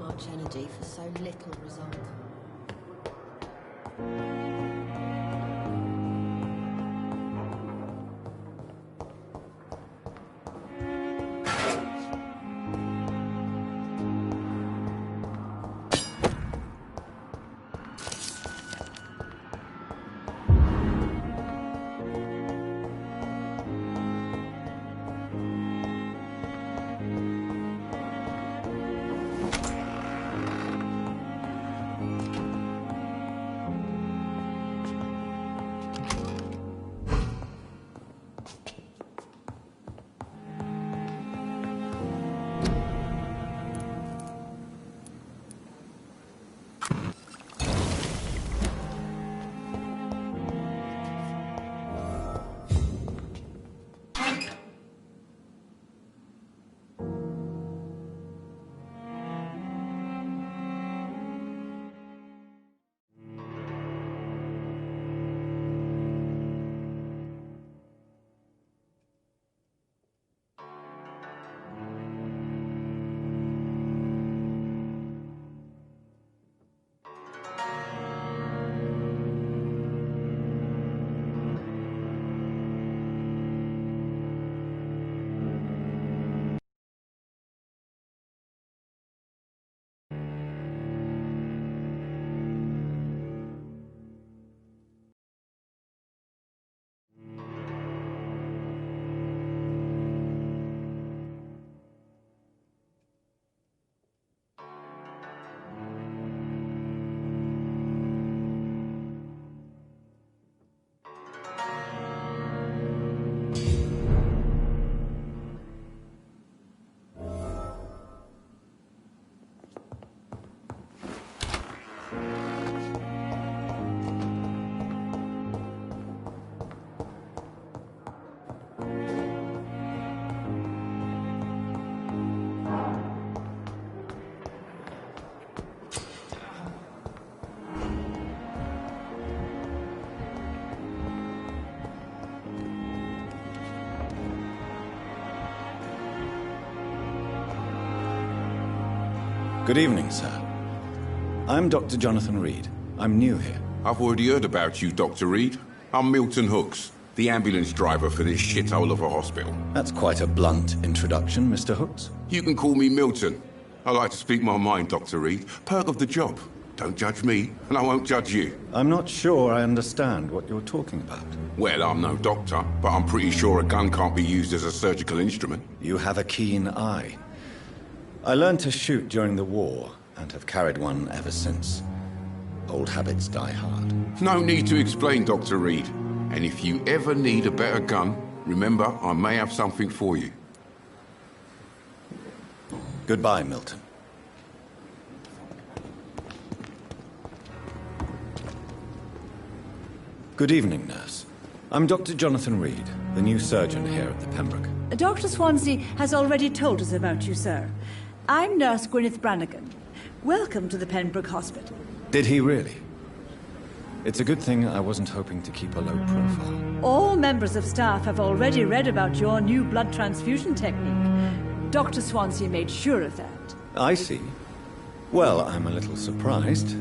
much energy for so little result.
Good evening, sir. I'm Dr. Jonathan Reed. I'm new here.
I've already heard about you, Dr. Reed. I'm Milton Hooks, the ambulance driver for this shithole of a hospital.
That's quite a blunt introduction, Mr. Hooks.
You can call me Milton. I like to speak my mind, Dr. Reed. Perk of the job. Don't judge me, and I won't judge you.
I'm not sure I understand what you're talking about.
Well, I'm no doctor, but I'm pretty sure a gun can't be used as a surgical instrument.
You have a keen eye. I learned to shoot during the war, and have carried one ever since. Old habits die hard.
No need to explain, Dr. Reed. And if you ever need a better gun, remember, I may have something for you.
Goodbye, Milton. Good evening, nurse. I'm Dr. Jonathan Reed, the new surgeon here at the Pembroke.
Dr. Swansea has already told us about you, sir. I'm Nurse Gwyneth Brannigan. Welcome to the Pembroke Hospital.
Did he really? It's a good thing I wasn't hoping to keep a low profile.
All members of staff have already read about your new blood transfusion technique. Dr. Swansea made sure of that.
I see. Well, I'm a little surprised,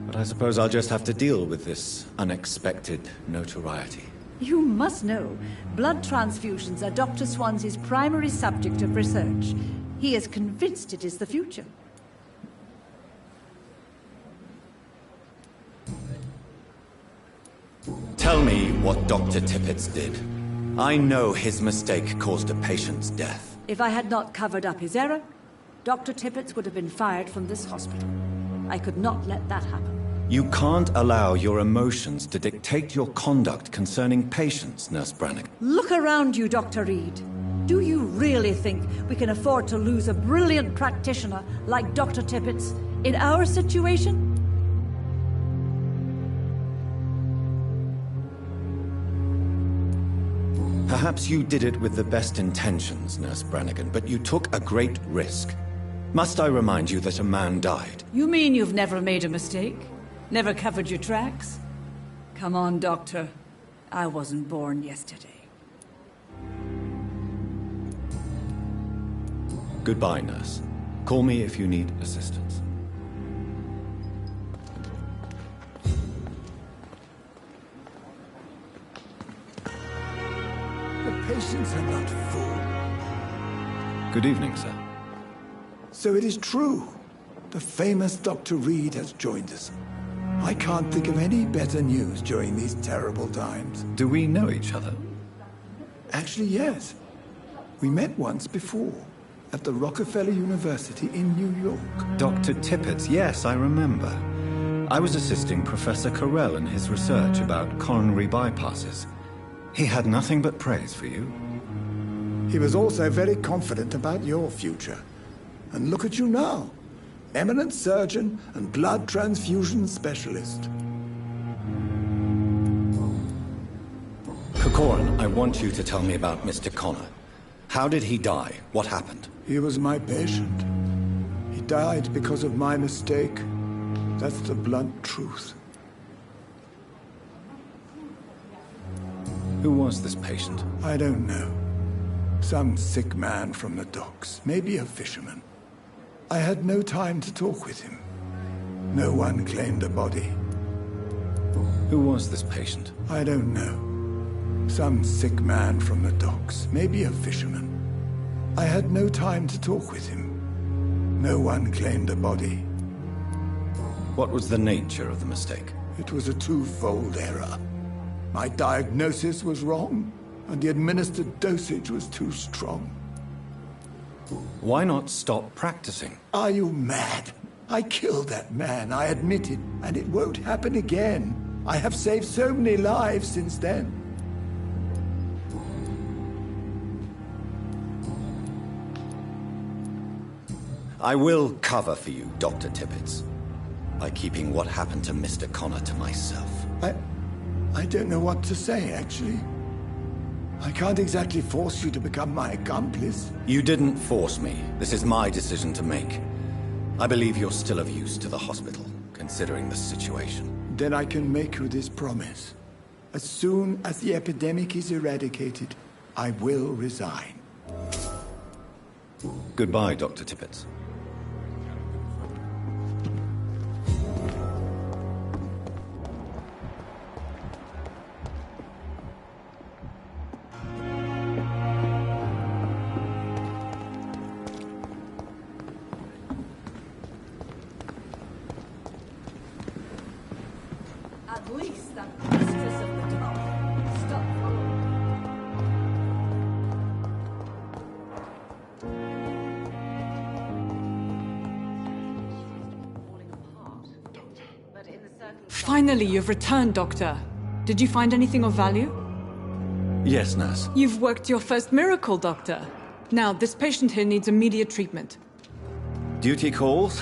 but I suppose I'll just have to deal with this unexpected notoriety.
You must know, blood transfusions are Dr. Swansea's primary subject of research. He is convinced it is the future.
Tell me what Dr. Tippett did. I know his mistake caused a patient's death.
If I had not covered up his error, Dr. Tippett would have been fired from this hospital. I could not let that happen.
You can't allow your emotions to dictate your conduct concerning patients, Nurse Brannigan.
Look around you, Dr. Reed. Do you really think we can afford to lose a brilliant practitioner like Dr. Tippett in our situation?
Perhaps you did it with the best intentions, Nurse Brannigan, but you took a great risk. Must I remind you that a man died?
You mean you've never made a mistake? Never covered your tracks? Come on, Doctor. I wasn't born yesterday.
Goodbye, nurse. Call me if you need assistance.
The patients are not full.
Good evening, sir.
So it is true. The famous Dr. Reed has joined us. I can't think of any better news during these terrible times.
Do we know each other?
Actually, yes. We met once before, at the Rockefeller University in New York.
Dr. Tippett, yes, I remember. I was assisting Professor Carell in his research about coronary bypasses. He had nothing but praise for you.
He was also very confident about your future. And look at you now. Eminent surgeon and blood transfusion specialist.
Corcoran, I want you to tell me about Mr. Connor. How did he die? What happened?
He was my patient. He died because of my mistake. That's the blunt truth.
Who was this patient?
I don't know. Some sick man from the docks. Maybe a fisherman. I had no time to talk with him. No one claimed a body.
Who was this patient?
I don't know. Some sick man from the docks. Maybe a fisherman. I had no time to talk with him. No one claimed a body.
What was the nature of the mistake?
It was a twofold error. My diagnosis was wrong, and the administered dosage was too strong.
Why not stop practicing?
Are you mad? I killed that man, I admit it, and it won't happen again. I have saved so many lives since then.
I will cover for you, Dr. Tippett, by keeping what happened to Mr. Connor to myself.
I don't know what to say, actually. I can't exactly force you to become my accomplice.
You didn't force me. This is my decision to make. I believe you're still of use to the hospital, considering the situation.
Then I can make you this promise. As soon as the epidemic is eradicated, I will resign.
Goodbye, Dr. Tippett.
At least I'm mistress of the top. Stop following.
Finally, you've returned, Doctor. Did you find anything of value?
Yes, nurse.
You've worked your first miracle, Doctor. Now, this patient here needs immediate treatment.
Duty calls.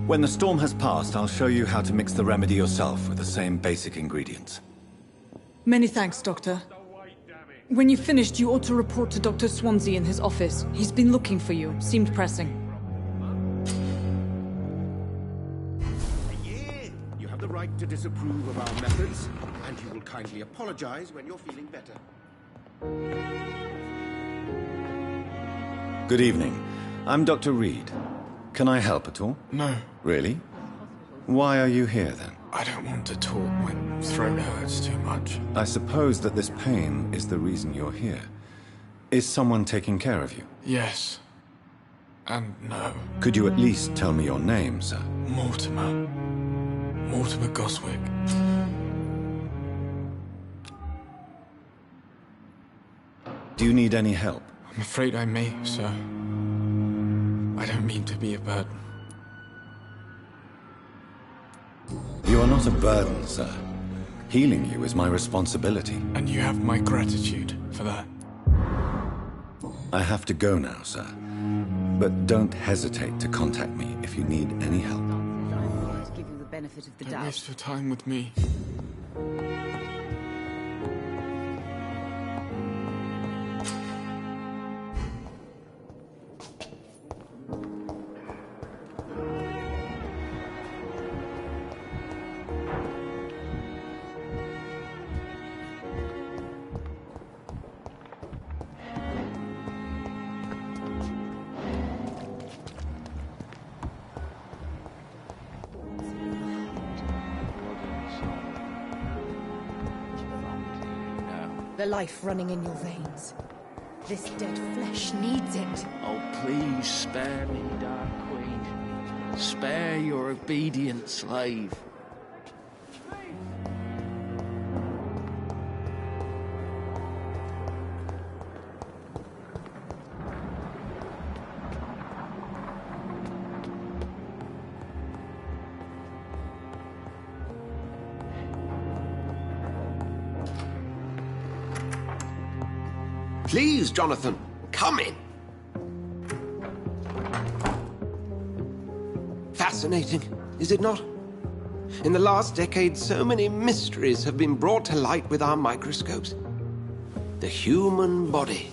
When the storm has passed, I'll show you how to mix the remedy yourself with the same basic ingredients.
Many thanks, Doctor. When you've finished, you ought to report to Dr. Swansea in his office. He's been looking for you. Seemed pressing.
You have the right to disapprove of our methods, and you will kindly apologize when you're feeling better.
Good evening. I'm Dr. Reed. Can I help at all?
No.
Really? Why are you here, then?
I don't want to talk. My throat hurts too much.
I suppose that this pain is the reason you're here. Is someone taking care of you?
Yes. And no.
Could you at least tell me your name, sir?
Mortimer. Mortimer Goswick.
Do you need any help?
I'm afraid I may, sir. I don't mean to be a burden.
You are not a burden, sir. Healing you is my responsibility.
And you have my gratitude for that.
I have to go now, sir. But don't hesitate to contact me if you need any help.
I'll give you the benefit of the
Don't
doubt.
waste your time with me.
the life running in your veins. This dead flesh needs it.
Oh, please spare me, Dark Queen. Spare your obedient slave.
Please, Jonathan, come in. Fascinating, is it not? In the last decade, so many mysteries have been brought to light with our microscopes. The human body,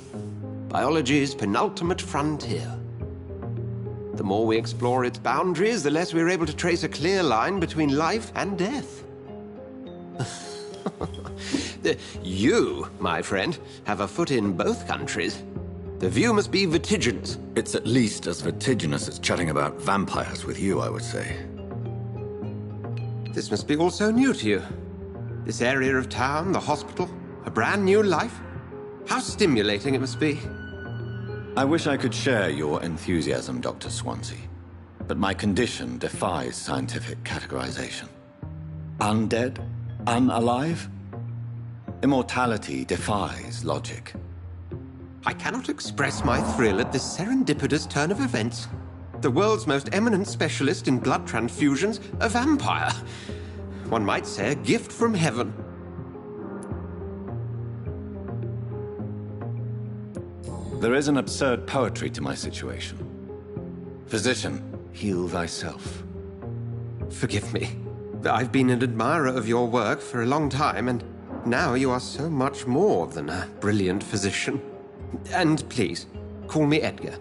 biology's penultimate frontier. The more we explore its boundaries, the less we're able to trace a clear line between life and death. You, my friend, have a foot in both countries. The view must be vertiginous.
It's at least as vertiginous as chatting about vampires with you, I would say.
This must be all so new to you. This area of town, the hospital, a brand new life. How stimulating it must be.
I wish I could share your enthusiasm, Dr. Swansea. But my condition defies scientific categorization. Undead? Unalive? Immortality defies logic.
I cannot express my thrill at this serendipitous turn of events. The world's most eminent specialist in blood transfusions, a vampire. One might say a gift from heaven.
There is an absurd poetry to my situation. Physician, heal thyself.
Forgive me. I've been an admirer of your work for a long time, and now you are so much more than a brilliant physician. And please, call me Edgar.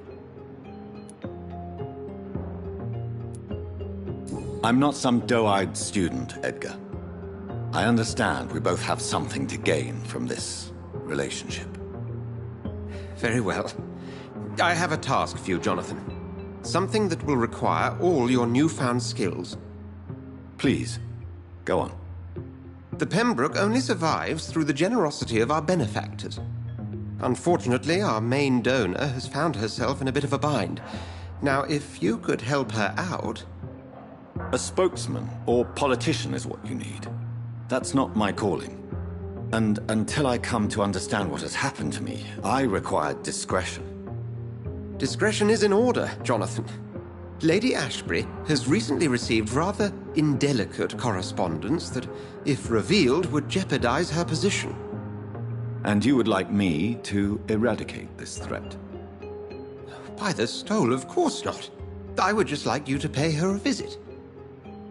I'm not some doe-eyed student, Edgar. I understand we both have something to gain from this relationship.
Very well. I have a task for you, Jonathan. Something that will require all your newfound skills.
Please, go on.
The Pembroke only survives through the generosity of our benefactors. Unfortunately, our main donor has found herself in a bit of a bind. Now, if you could help her out...
A spokesman or politician is what you need. That's not my calling. And until I come to understand what has happened to me, I require discretion.
Discretion is in order, Jonathan. Lady Ashbury has recently received rather indelicate correspondence that, if revealed, would jeopardize her position.
And you would like me to eradicate this threat?
By the stole, of course not. I would just like you to pay her a visit.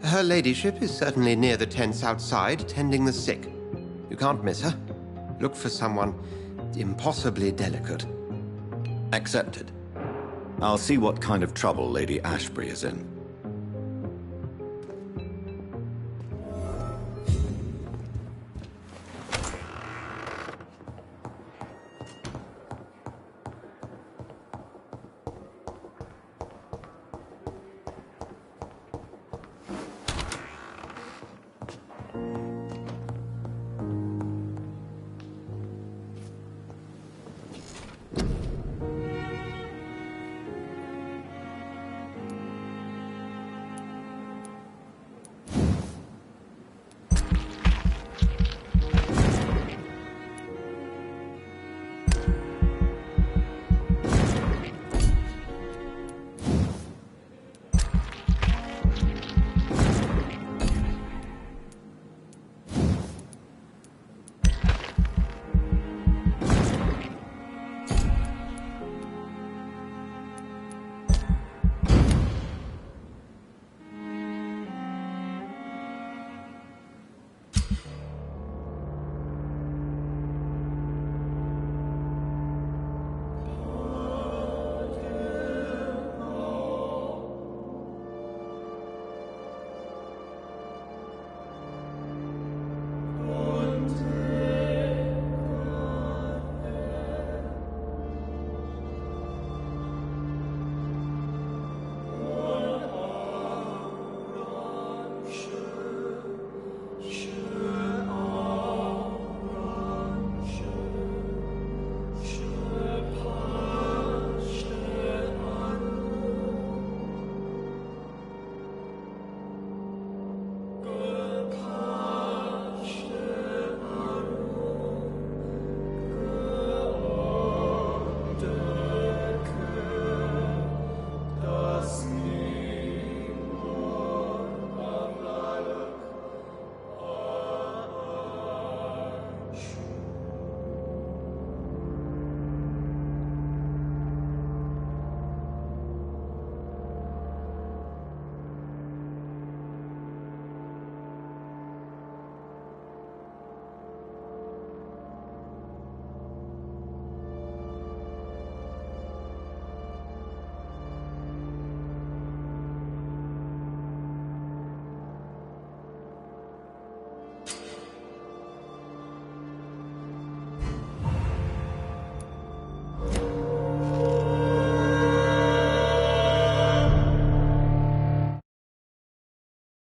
Her ladyship is certainly near the tents outside, tending the sick. You can't miss her. Look for someone impossibly delicate.
Accepted. I'll see what kind of trouble Lady Ashbury is in.